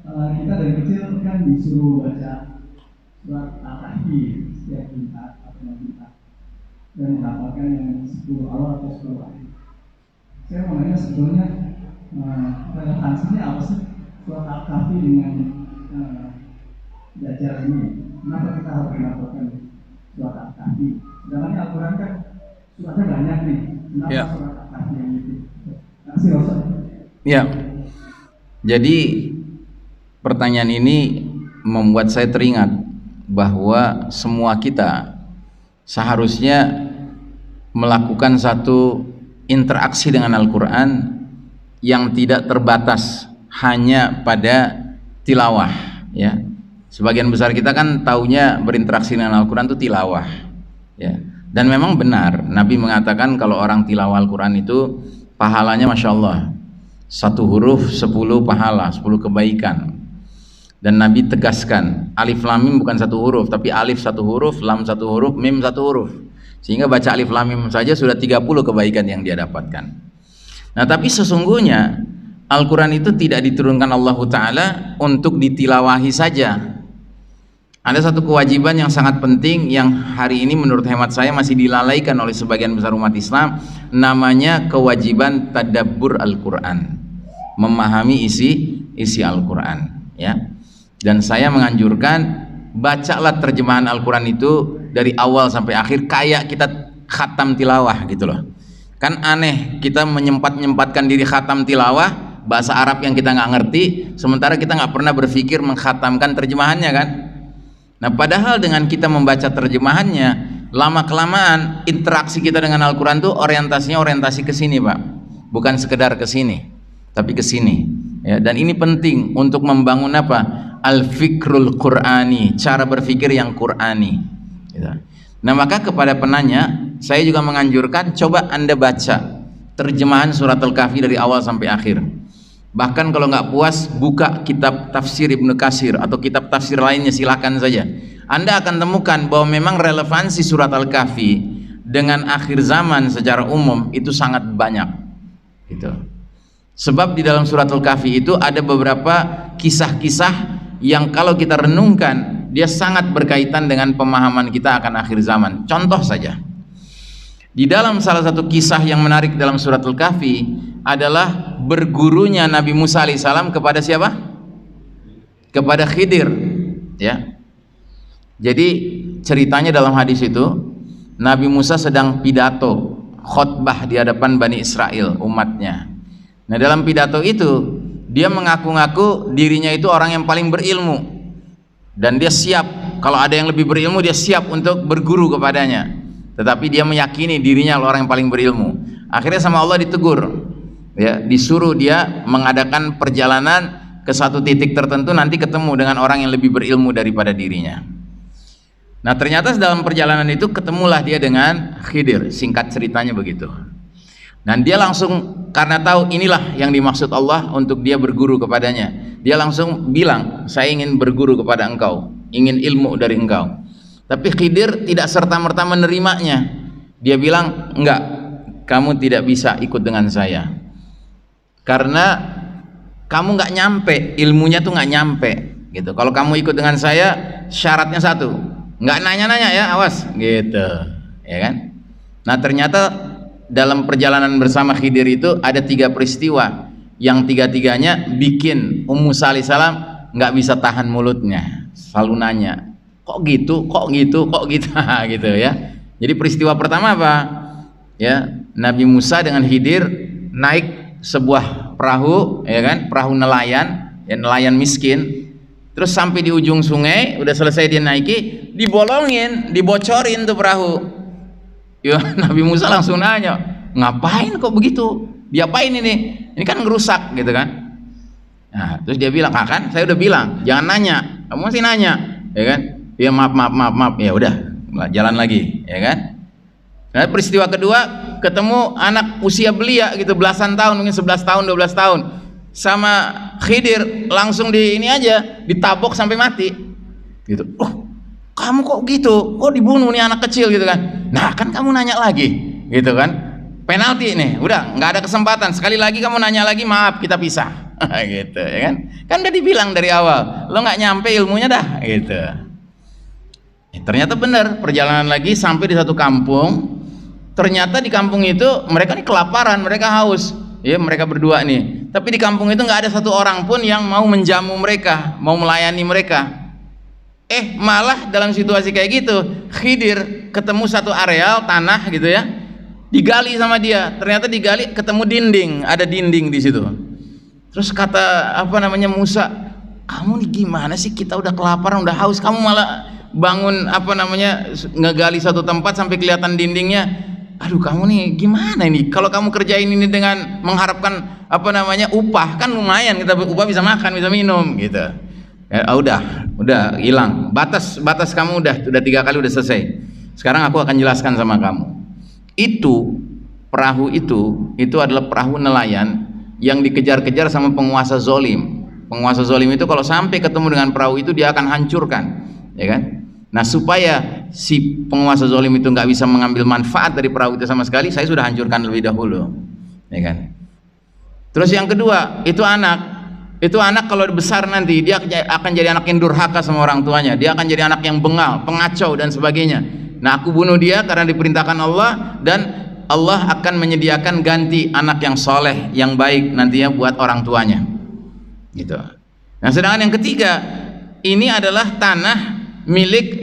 Kita dari kecil kan disuruh baca surat Al-Kahfi setiap Jumat atau Jumat dan mendapatkan yang 10 awal atau 10 akhir. Saya mau nanya sebetulnya relevansinya apa sih surat Al-Kahfi dengan Dajjal ini? Kenapa kita harus mendapatkan surat Al-Kahfi? Sedangkan Al-Quran kan suratnya banyak nih. Kenapa Ya. surat Al-Kahfi yang itu? Terima kasih Ustaz. Ya. Jadi pertanyaan ini membuat saya teringat bahwa semua kita seharusnya melakukan satu interaksi dengan Al-Quran yang tidak terbatas hanya pada tilawah, ya. Sebagian besar kita kan taunya berinteraksi dengan Al-Quran itu tilawah, ya. Dan memang benar Nabi mengatakan kalau orang tilawah Al-Quran itu pahalanya Masya Allah, satu huruf 10 pahala, 10 kebaikan. Dan Nabi tegaskan alif lam mim bukan satu huruf, tapi alif satu huruf, lam satu huruf, mim satu huruf, sehingga baca alif lam mim saja sudah 30 kebaikan yang dia dapatkan. Nah, tapi sesungguhnya Al-Quran itu tidak diturunkan Allah Ta'ala untuk ditilawahi saja. Ada satu kewajiban yang sangat penting yang hari ini menurut hemat saya masih dilalaikan oleh sebagian besar umat Islam, namanya kewajiban tadabbur Al-Quran, memahami isi Al-Quran, ya. Dan saya menganjurkan bacalah terjemahan Al-Quran itu dari awal sampai akhir kayak kita khatam tilawah gitu loh. Kan aneh kita menyempatkan diri khatam tilawah bahasa Arab yang kita nggak ngerti, sementara kita nggak pernah berpikir mengkhatamkan terjemahannya kan. Nah, padahal dengan kita membaca terjemahannya, lama kelamaan interaksi kita dengan Al-Quran tuh orientasinya orientasi ke sini, Pak. Bukan sekedar ke sini, tapi ke sini. Ya, dan ini penting untuk membangun apa? Al-fikrul Qur'ani, cara berpikir yang Qur'ani. Gitu. Nah, maka kepada penanya, saya juga menganjurkan coba Anda baca terjemahan surat Al-Kahfi dari awal sampai akhir. Bahkan kalau nggak puas, buka kitab tafsir Ibnu Katsir atau kitab tafsir lainnya, silakan saja. Anda akan temukan bahwa memang relevansi surat Al-Kahfi dengan akhir zaman secara umum itu sangat banyak. Gitu. Sebab di dalam surat Al-Kahfi itu ada beberapa kisah-kisah yang kalau kita renungkan dia sangat berkaitan dengan pemahaman kita akan akhir zaman. Contoh saja, di dalam salah satu kisah yang menarik dalam surat Al-Kahfi adalah bergurunya Nabi Musa alaihissalam kepada siapa? Kepada Khidir, ya. Jadi ceritanya dalam hadis itu Nabi Musa sedang pidato khutbah di hadapan Bani Israel, umatnya. Nah, dalam pidato itu dia mengaku-ngaku dirinya itu orang yang paling berilmu dan dia siap kalau ada yang lebih berilmu dia siap untuk berguru kepadanya, tetapi dia meyakini dirinya orang yang paling berilmu. Akhirnya sama Allah ditegur, ya, disuruh dia mengadakan perjalanan ke satu titik tertentu, nanti ketemu dengan orang yang lebih berilmu daripada dirinya. Nah, ternyata dalam perjalanan itu ketemulah dia dengan Khidir, singkat ceritanya begitu. Dan dia langsung, karena tahu inilah yang dimaksud Allah untuk dia berguru kepadanya, dia langsung bilang, saya ingin berguru kepada engkau, ingin ilmu dari engkau. Tapi Khidir tidak serta-merta menerimanya. Dia bilang, enggak, kamu tidak bisa ikut dengan saya karena kamu nggak nyampe, ilmunya tuh nggak nyampe gitu. Kalau kamu ikut dengan saya, syaratnya satu, nggak nanya-nanya ya, awas gitu, ya kan. Nah, ternyata dalam perjalanan bersama Khidir itu ada 3 peristiwa yang tiga-tiganya bikin Ummu Musa alaihissalam nggak bisa tahan mulutnya, selalu nanya, kok gitu, kok gitu, kok gitu gitu ya. Jadi peristiwa pertama apa? Ya, Nabi Musa dengan Khidir naik sebuah perahu, ya kan, perahu nelayan, ya, nelayan miskin. Terus sampai di ujung sungai, udah selesai dia naiki, dibolongin, dibocorin tuh perahu. Ya, Nabi Musa langsung nanya, ngapain kok begitu? Diapain ini? Ini kan ngerusak gitu kan. Nah, terus dia bilang, kan saya udah bilang, jangan nanya. Kamu masih nanya, ya kan? Ya maaf. Ya udah, jalan lagi, ya kan? Nah, peristiwa kedua, ketemu anak usia belia gitu, belasan tahun, mungkin 11 tahun, 12 tahun. Sama Khidir langsung di ini aja, ditabok sampai mati. Gitu. Oh, kamu kok gitu? Kok dibunuh nih anak kecil gitu kan? Nah, kan kamu nanya lagi, gitu kan? Penalti nih, udah nggak ada kesempatan. Sekali lagi kamu nanya lagi, maaf kita pisah. Gitu, ya kan? Kan udah dibilang dari awal, lo nggak nyampe ilmunya dah, gitu. Ternyata benar, perjalanan lagi sampai di satu kampung. Ternyata di kampung itu mereka nih kelaparan, mereka haus. Ya, mereka berdua nih. Tapi di kampung itu nggak ada satu orang pun yang mau menjamu mereka, mau melayani mereka. Malah dalam situasi kayak gitu, Khidir ketemu satu areal tanah gitu ya, digali sama dia. Ternyata digali ketemu dinding, ada dinding di situ. Terus kata Musa, kamu nih gimana sih, kita udah kelaparan, udah haus, kamu malah bangun ngegali satu tempat sampai kelihatan dindingnya. Aduh, kamu nih gimana ini? Kalau kamu kerjain ini dengan mengharapkan upah, kan lumayan, kita upah bisa makan, bisa minum gitu. Ya, udah hilang. Batas kamu udah 3 kali udah selesai. Sekarang aku akan jelaskan sama kamu. Itu perahu itu adalah perahu nelayan yang dikejar-kejar sama penguasa zolim. Penguasa zolim itu kalau sampai ketemu dengan perahu itu dia akan hancurkan, ya kan? Nah, supaya si penguasa zolim itu nggak bisa mengambil manfaat dari perahu itu sama sekali, saya sudah hancurkan lebih dahulu, ya kan? Terus yang kedua, itu anak kalau besar nanti dia akan jadi anak yang durhaka sama orang tuanya, dia akan jadi anak yang bengal, pengacau dan sebagainya. Nah, aku bunuh dia karena diperintahkan Allah, dan Allah akan menyediakan ganti anak yang soleh, yang baik nantinya buat orang tuanya, gitu. Nah, sedangkan yang ketiga, ini adalah tanah milik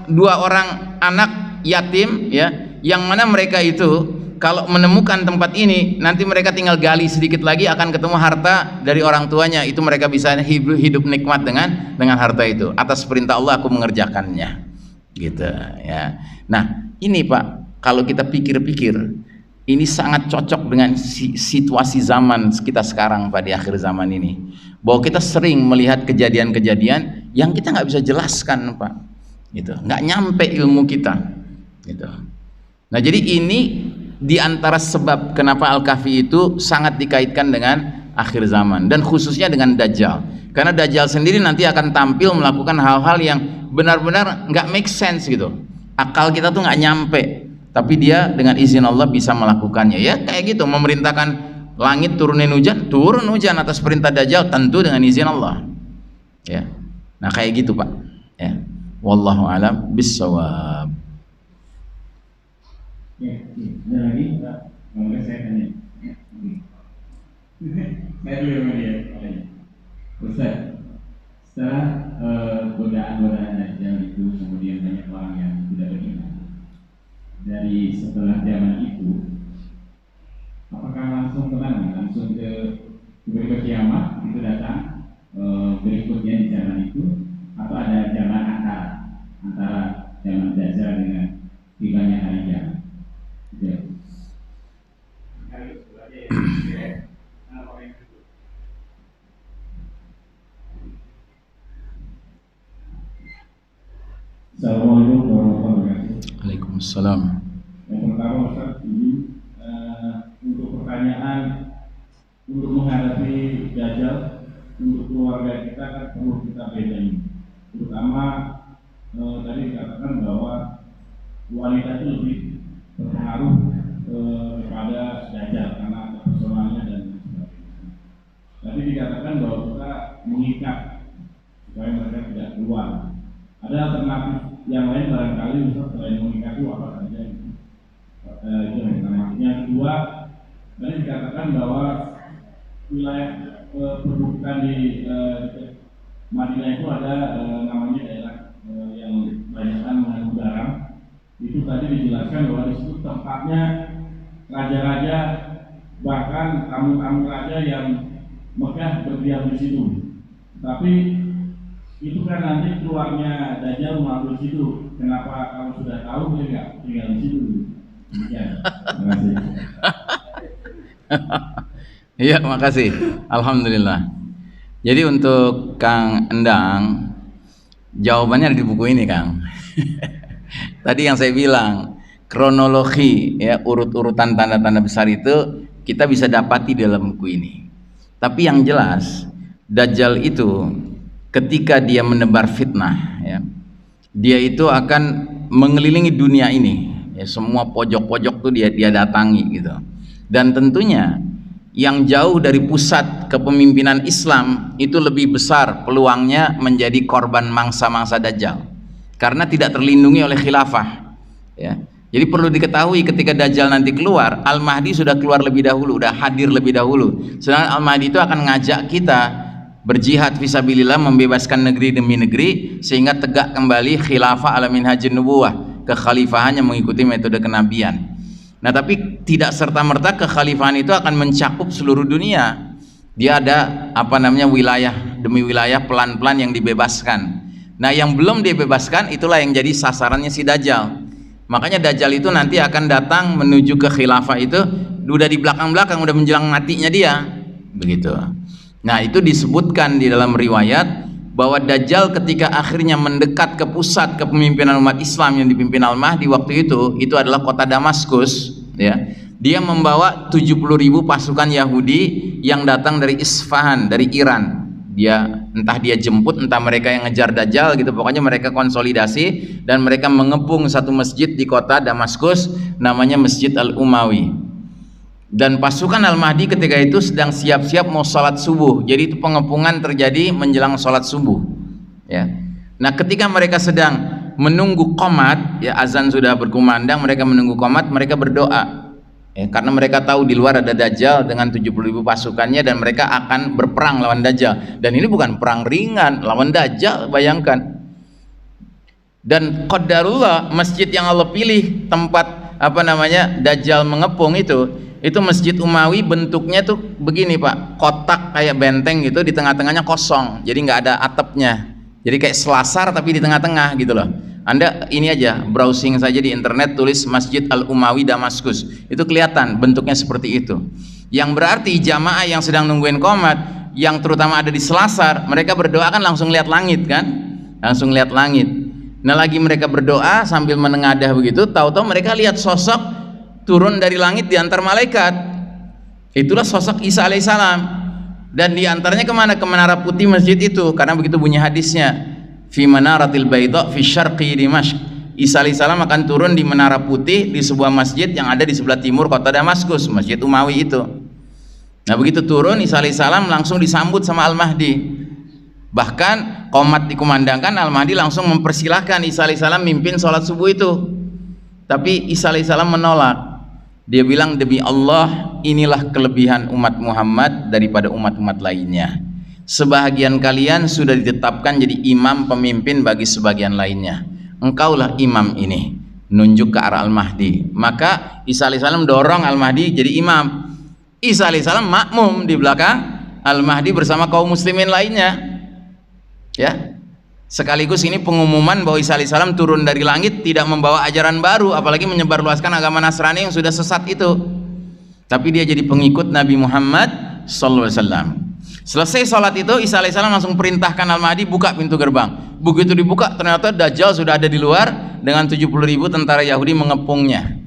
dua orang anak yatim, ya, yang mana mereka itu kalau menemukan tempat ini nanti mereka tinggal gali sedikit lagi akan ketemu harta dari orang tuanya, itu mereka bisa hidup nikmat dengan harta itu. Atas perintah Allah aku mengerjakannya, gitu ya. Nah, ini Pak, kalau kita pikir-pikir ini sangat cocok dengan situasi zaman kita sekarang Pak, di akhir zaman ini, bahwa kita sering melihat kejadian-kejadian yang kita nggak bisa jelaskan Pak, gitu, nggak nyampe ilmu kita, gitu. Nah, jadi ini diantara sebab kenapa Al-Kahfi itu sangat dikaitkan dengan akhir zaman, dan khususnya dengan Dajjal, karena Dajjal sendiri nanti akan tampil melakukan hal-hal yang benar-benar nggak make sense gitu, akal kita tuh nggak nyampe, tapi dia dengan izin Allah bisa melakukannya, ya kayak gitu, memerintahkan langit turun hujan atas perintah Dajjal, tentu dengan izin Allah, ya. Nah, kayak gitu Pak, ya. Wallahu alam bissawab. Ya, ada lagi Pak? Kalau saya tanya. Saya dulu sama dia. Ustaz, setelah godaan-godaan Dajjal itu, kemudian banyak orang yang tidak beriman. Dari setelah zaman itu, apakah langsung langsung ke kiamat itu datang berikutnya di zaman itu, atau ada zaman antara zaman Dajjal dengan tibanya hari kiamat? Assalamualaikum warahmatullahi wabarakatuh. Waalaikumsalam. Yang pertama Ustaz, ini untuk pertanyaan, untuk menghadapi Dajjal, untuk keluarga kita kan perlu kita bedain. Terutama tadi dikatakan bahwa wanita itu lebih berpengaruh kepada Dajjal karena personalnya dan sebagainya. Tadi dikatakan bahwa kita mengikat supaya mereka tidak keluar. Ada alternatif yang lain barangkali, Ustaz, selain mengikat itu apa saja? Itu yang pertama. Yang kedua, tadi dikatakan bahwa wilayah perbukitan di Madinah itu ada namanya daerah yang banyakkan mengandung garam. Itu tadi dijelaskan bahwa di situ tempatnya raja-raja, bahkan tamu-tamu raja yang megah berdiam di situ. Tapi itu kan nanti keluarnya Dajjal melalui situ. Kenapa kalau sudah tahu dia nggak tinggal di situ? Ya, terima kasih. Iya, makasih. Alhamdulillah. Jadi untuk Kang Endang, jawabannya ada di buku ini, Kang. Tadi yang saya bilang, kronologi ya, urut-urutan tanda-tanda besar itu kita bisa dapati dalam buku ini. Tapi yang jelas, Dajjal itu ketika dia menebar fitnah ya, dia itu akan mengelilingi dunia ini ya, semua pojok-pojok tuh dia datangi gitu. Dan tentunya yang jauh dari pusat kepemimpinan Islam itu lebih besar peluangnya menjadi korban mangsa-mangsa Dajjal karena tidak terlindungi oleh khilafah ya. Jadi perlu diketahui ketika Dajjal nanti keluar, Al-Mahdi sudah keluar lebih dahulu, sudah hadir lebih dahulu. Sedangkan Al-Mahdi itu akan ngajak kita berjihad fisabilillah, membebaskan negeri demi negeri sehingga tegak kembali khilafah ala minhajin nubuwah, kekhalifahannya mengikuti metode kenabian. Nah, tapi tidak serta-merta kekhalifahan itu akan mencakup seluruh dunia. Dia ada wilayah demi wilayah pelan-pelan yang dibebaskan. Nah, yang belum dibebaskan itulah yang jadi sasarannya si Dajjal. Makanya Dajjal itu nanti akan datang menuju ke khilafah itu udah di belakang-belakang, udah menjelang matinya dia. Begitu. Nah, itu disebutkan di dalam riwayat bahwa Dajjal ketika akhirnya mendekat ke pusat kepemimpinan umat Islam yang dipimpin Al-Mahdi waktu itu adalah kota Damaskus ya. Dia membawa 70.000 pasukan Yahudi yang datang dari Isfahan, dari Iran. Entah dia jemput, entah mereka yang ngejar Dajjal gitu, pokoknya mereka konsolidasi dan mereka mengepung satu masjid di kota Damaskus namanya Masjid Al-Umawi. Dan pasukan Al-Mahdi ketika itu sedang siap-siap mau sholat subuh, jadi itu pengepungan terjadi menjelang sholat subuh ya. Nah, ketika mereka sedang menunggu qomat ya, azan sudah berkumandang, mereka menunggu qomat, mereka berdoa ya, karena mereka tahu di luar ada Dajjal dengan 70.000 pasukannya dan mereka akan berperang lawan Dajjal. Dan ini bukan perang ringan, lawan Dajjal, bayangkan. Dan qadarullah, masjid yang Allah pilih tempat Dajjal mengepung itu Masjid Umawi, bentuknya tuh begini Pak, kotak kayak benteng gitu, di tengah-tengahnya kosong, jadi nggak ada atapnya, jadi kayak selasar tapi di tengah-tengah gitu loh. Anda ini aja browsing saja di internet, tulis Masjid Al-Umawi Damaskus, itu kelihatan bentuknya seperti itu. Yang berarti jamaah yang sedang nungguin qomat, yang terutama ada di selasar, mereka berdoa kan langsung lihat langit kan, langsung lihat langit. Nah, lagi mereka berdoa sambil menengadah begitu, tahu-tahu mereka lihat sosok turun dari langit di antar malaikat. Itulah sosok Isa alaihissalam. Dan di antaranya kemana? Ke menara putih masjid itu, karena begitu bunyi hadisnya, fi manaratil baydha fi syarqi Dimashq. Isa alaihissalam akan turun di menara putih di sebuah masjid yang ada di sebelah timur kota Damaskus, Masjid Umawi itu. Nah, begitu turun Isa alaihissalam langsung disambut sama Al-Mahdi. Bahkan qomat dikumandangkan, Al-Mahdi langsung mempersilahkan Isa alaihissalam mimpin sholat subuh itu. Tapi Isa alaihissalam menolak. Dia bilang, demi Allah, inilah kelebihan umat Muhammad daripada umat-umat lainnya. Sebahagian kalian sudah ditetapkan jadi imam pemimpin bagi sebagian lainnya. Engkaulah imam ini, nunjuk ke arah Al-Mahdi. Maka Isa alaihissalam dorong Al-Mahdi jadi imam. Isa alaihissalam makmum di belakang Al-Mahdi bersama kaum muslimin lainnya. Ya. Sekaligus ini pengumuman bahwa Isa alaihissalam turun dari langit tidak membawa ajaran baru, apalagi menyebarluaskan agama Nasrani yang sudah sesat itu. Tapi dia jadi pengikut Nabi Muhammad SAW. Selesai sholat itu, Isa alaihissalam langsung perintahkan Al-Mahdi buka pintu gerbang. Begitu dibuka, ternyata Dajjal sudah ada di luar dengan 70.000 tentara Yahudi mengepungnya.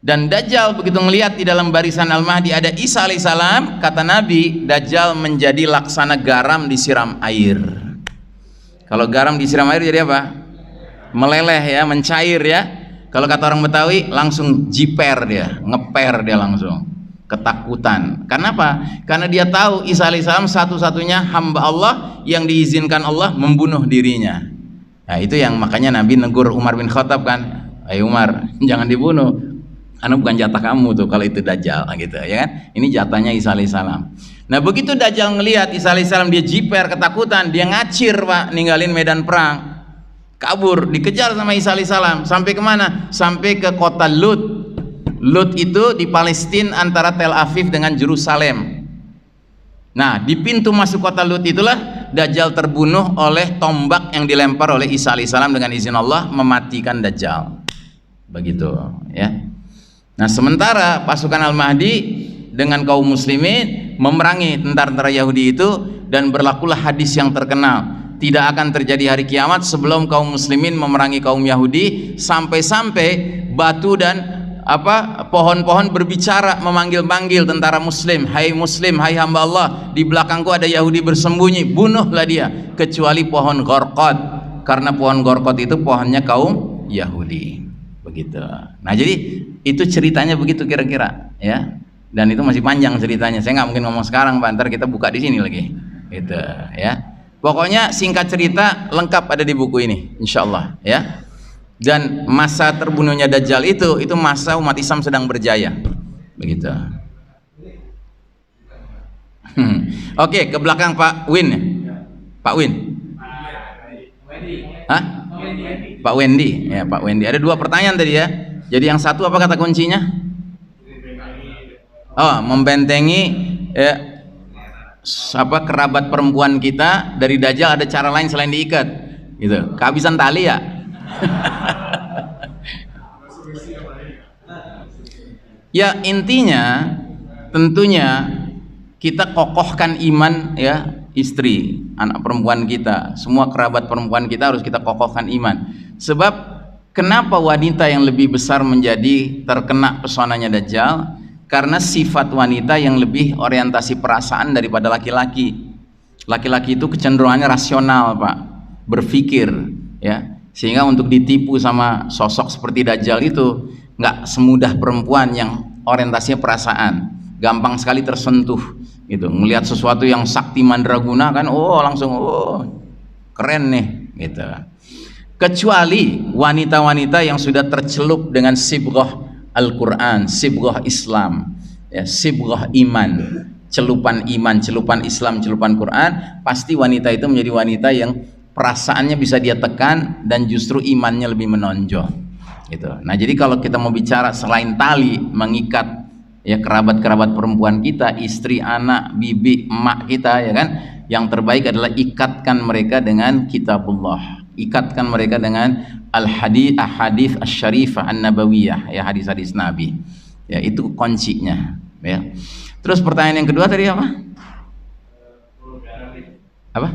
Dan Dajjal begitu melihat di dalam barisan Al-Mahdi ada Isa alaihissalam, kata Nabi, Dajjal menjadi laksana garam disiram air. Kalau garam disiram air jadi apa? Meleleh ya, mencair ya. Kalau kata orang Betawi langsung jiper dia, ngeper dia langsung, ketakutan. Karena apa? Karena dia tahu Isa alaihissalam satu-satunya hamba Allah yang diizinkan Allah membunuh dirinya. Nah, itu yang makanya Nabi negur Umar bin Khattab kan, ayo Umar, jangan dibunuh, karena bukan jatah kamu tuh kalau itu Dajjal gitu ya kan. Ini jatahnya Isa alaihissalam. Nah, begitu Dajjal ngelihat Isa alaihissalam, dia jiper, ketakutan, dia ngacir Pak, ninggalin medan perang. kabur, dikejar sama Isa alaihissalam. Sampai kemana? Sampai ke kota Lut. Lut itu di Palestina antara Tel Aviv dengan Yerusalem. Nah, di pintu masuk kota Lut itulah Dajjal terbunuh oleh tombak yang dilempar oleh Isa alaihissalam dengan izin Allah, mematikan Dajjal. Begitu, ya. Nah, sementara pasukan Al-Mahdi dengan kaum muslimin memerangi tentara Yahudi itu, dan berlakulah hadis yang terkenal, tidak akan terjadi hari kiamat sebelum kaum muslimin memerangi kaum Yahudi, sampai-sampai batu dan pohon-pohon berbicara, memanggil-manggil tentara muslim, hai muslim, hai hamba Allah, di belakangku ada Yahudi bersembunyi, bunuhlah dia, kecuali pohon Gharqad, karena pohon Gharqad itu pohonnya kaum Yahudi. Begitu. Nah, jadi itu ceritanya begitu kira-kira, ya. Dan itu masih panjang ceritanya, saya nggak mungkin ngomong sekarang, Pak, ntar kita buka di sini lagi, gitu, ya. Pokoknya singkat cerita lengkap ada di buku ini, insya Allah, ya. Dan masa terbunuhnya Dajjal itu masa umat Islam sedang berjaya, begitu. Oke, ke belakang Pak Win. Pak Win. Hah? Pak Wendy. Ya, Pak Wendy. Ada 2 pertanyaan tadi, ya. Jadi yang satu apa kata kuncinya? Oh, membentengi, ya, kerabat perempuan kita dari Dajjal. Ada cara lain selain diikat, gitu. Kehabisan tali ya. Ya, intinya tentunya kita kokohkan iman, ya, istri, anak perempuan kita, semua kerabat perempuan kita harus kita kokohkan iman. Sebab kenapa wanita yang lebih besar menjadi terkena pesonanya Dajjal? Karena sifat wanita yang lebih orientasi perasaan daripada laki-laki. Laki-laki itu kecenderungannya rasional, Pak, berpikir, ya. Sehingga untuk ditipu sama sosok seperti Dajjal itu nggak semudah perempuan yang orientasinya perasaan, gampang sekali tersentuh, gitu. Melihat sesuatu yang sakti mandraguna kan, oh langsung, oh keren nih, gitu. Kecuali wanita-wanita yang sudah tercelup dengan sibghah Al-Quran, sibghah Islam, ya, sibghah iman, celupan iman, celupan Islam, celupan Quran, pasti wanita itu menjadi wanita yang perasaannya bisa dia tekan dan justru imannya lebih menonjol, gitu. Nah, jadi kalau kita mau bicara selain tali mengikat, ya, kerabat-kerabat perempuan kita, istri, anak, bibi, emak kita, ya kan, yang terbaik adalah ikatkan mereka dengan kitabullah, ikatkan mereka dengan al-hadits asy-syarifah an-nabawiyah, ya, hadis-hadis Nabi, ya, itu kuncinya, ya. Terus pertanyaan yang kedua tadi apa? Apa?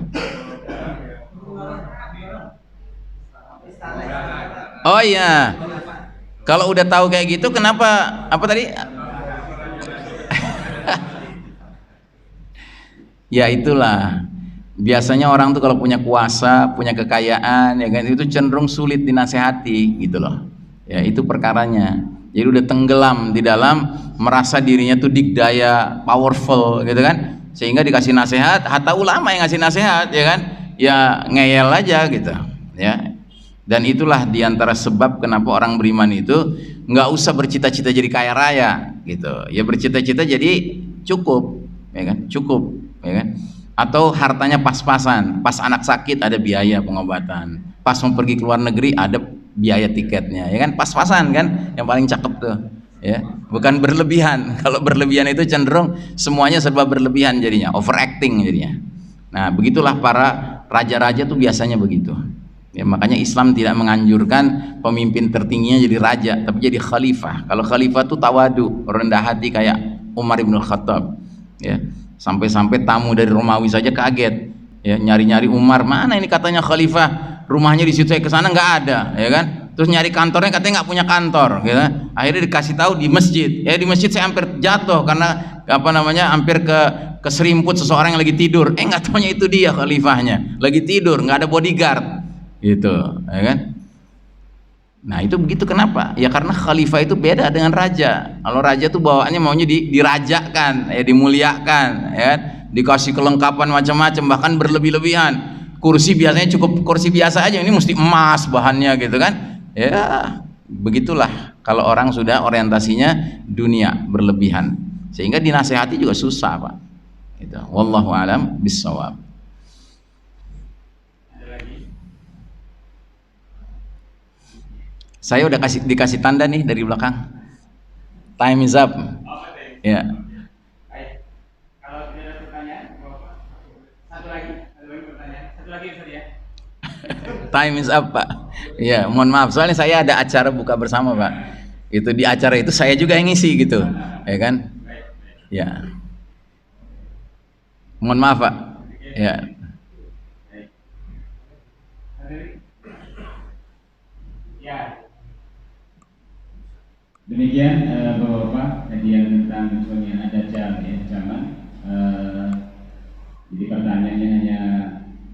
Oh iya, kalau udah tahu kayak gitu kenapa, apa tadi? Ya itulah, biasanya orang tuh kalau punya kuasa, punya kekayaan, ya kan, itu cenderung sulit dinasehati, gitu loh. Ya, itu perkaranya. Jadi udah tenggelam di dalam merasa dirinya tuh dikdaya, powerful, gitu kan, sehingga dikasih nasihat, hatta ulama yang ngasih nasihat, ya kan, ya ngeyel aja, gitu, ya. Dan itulah diantara sebab kenapa orang beriman itu nggak usah bercita-cita jadi kaya raya, gitu. Ya bercita-cita jadi cukup, ya kan, cukup, ya kan. Atau hartanya pas-pasan, pas anak sakit ada biaya pengobatan, pas mau pergi ke luar negeri ada biaya tiketnya, ya kan, pas-pasan kan, yang paling cakep tuh, ya, bukan berlebihan. Kalau berlebihan itu cenderung semuanya serba berlebihan jadinya, overacting jadinya. Nah, begitulah para raja-raja tuh biasanya begitu. Ya, makanya Islam tidak menganjurkan pemimpin tertingginya jadi raja, tapi jadi khalifah. Kalau khalifah itu tawadu, rendah hati kayak Umar bin Khattab, ya. Sampai-sampai tamu dari Romawi saja kaget, ya, nyari-nyari Umar, mana ini katanya khalifah, rumahnya di situ, saya kesana nggak ada, ya kan. Terus nyari kantornya katanya nggak punya kantor, gitu. Akhirnya dikasih tahu di masjid. Ya, di masjid saya hampir jatuh karena hampir ke serimput seseorang yang lagi tidur. Nggak taunya itu dia khalifahnya, lagi tidur, nggak ada bodyguard, gitu, ya kan. Nah, itu begitu kenapa? Ya karena khalifah itu beda dengan raja. Kalau raja tuh bawaannya maunya dirajakan, ya, dimuliakan, ya, dikasih kelengkapan macam-macam, bahkan berlebih-lebihan. Kursi biasanya cukup kursi biasa aja, ini mesti emas bahannya, gitu kan. Ya, begitulah kalau orang sudah orientasinya dunia berlebihan, sehingga dinasehati juga susah, Pak. Gitu. Wallahu a'lam bishawab. Saya udah dikasih tanda nih dari belakang. Time is up. Ya. Kalau tidak ada pertanyaan, satu lagi pertanyaan. Satu lagi Ustaz ya. Time is up, Pak. Ya, mohon maaf soalnya saya ada acara buka bersama, Pak. Itu di acara itu saya juga yang ngisi gitu. Ya kan? Ya. Mohon maaf, Pak. Ya. Ya. Demikian Bapak-Bapak kajian tentang kesulitan Dajjal zaman. Jadi pertanyaannya hanya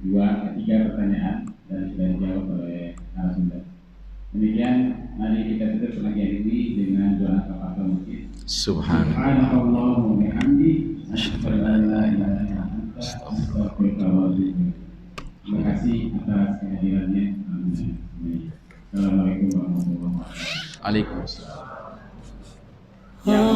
3 pertanyaan dan sudah dijawab oleh narasumber. Demikian, mari kita tutup pengajian ini dengan doa kafaratul masjid. Subhanallah wa bihamdi, asyhadu an la ilaha illa anta, astaghfiruka wa atubu ilaik. Terima kasih atas kehadirannya. Amin. Assalamualaikum warahmatullahi wabarakatuh. Waalaikumsalam. Yang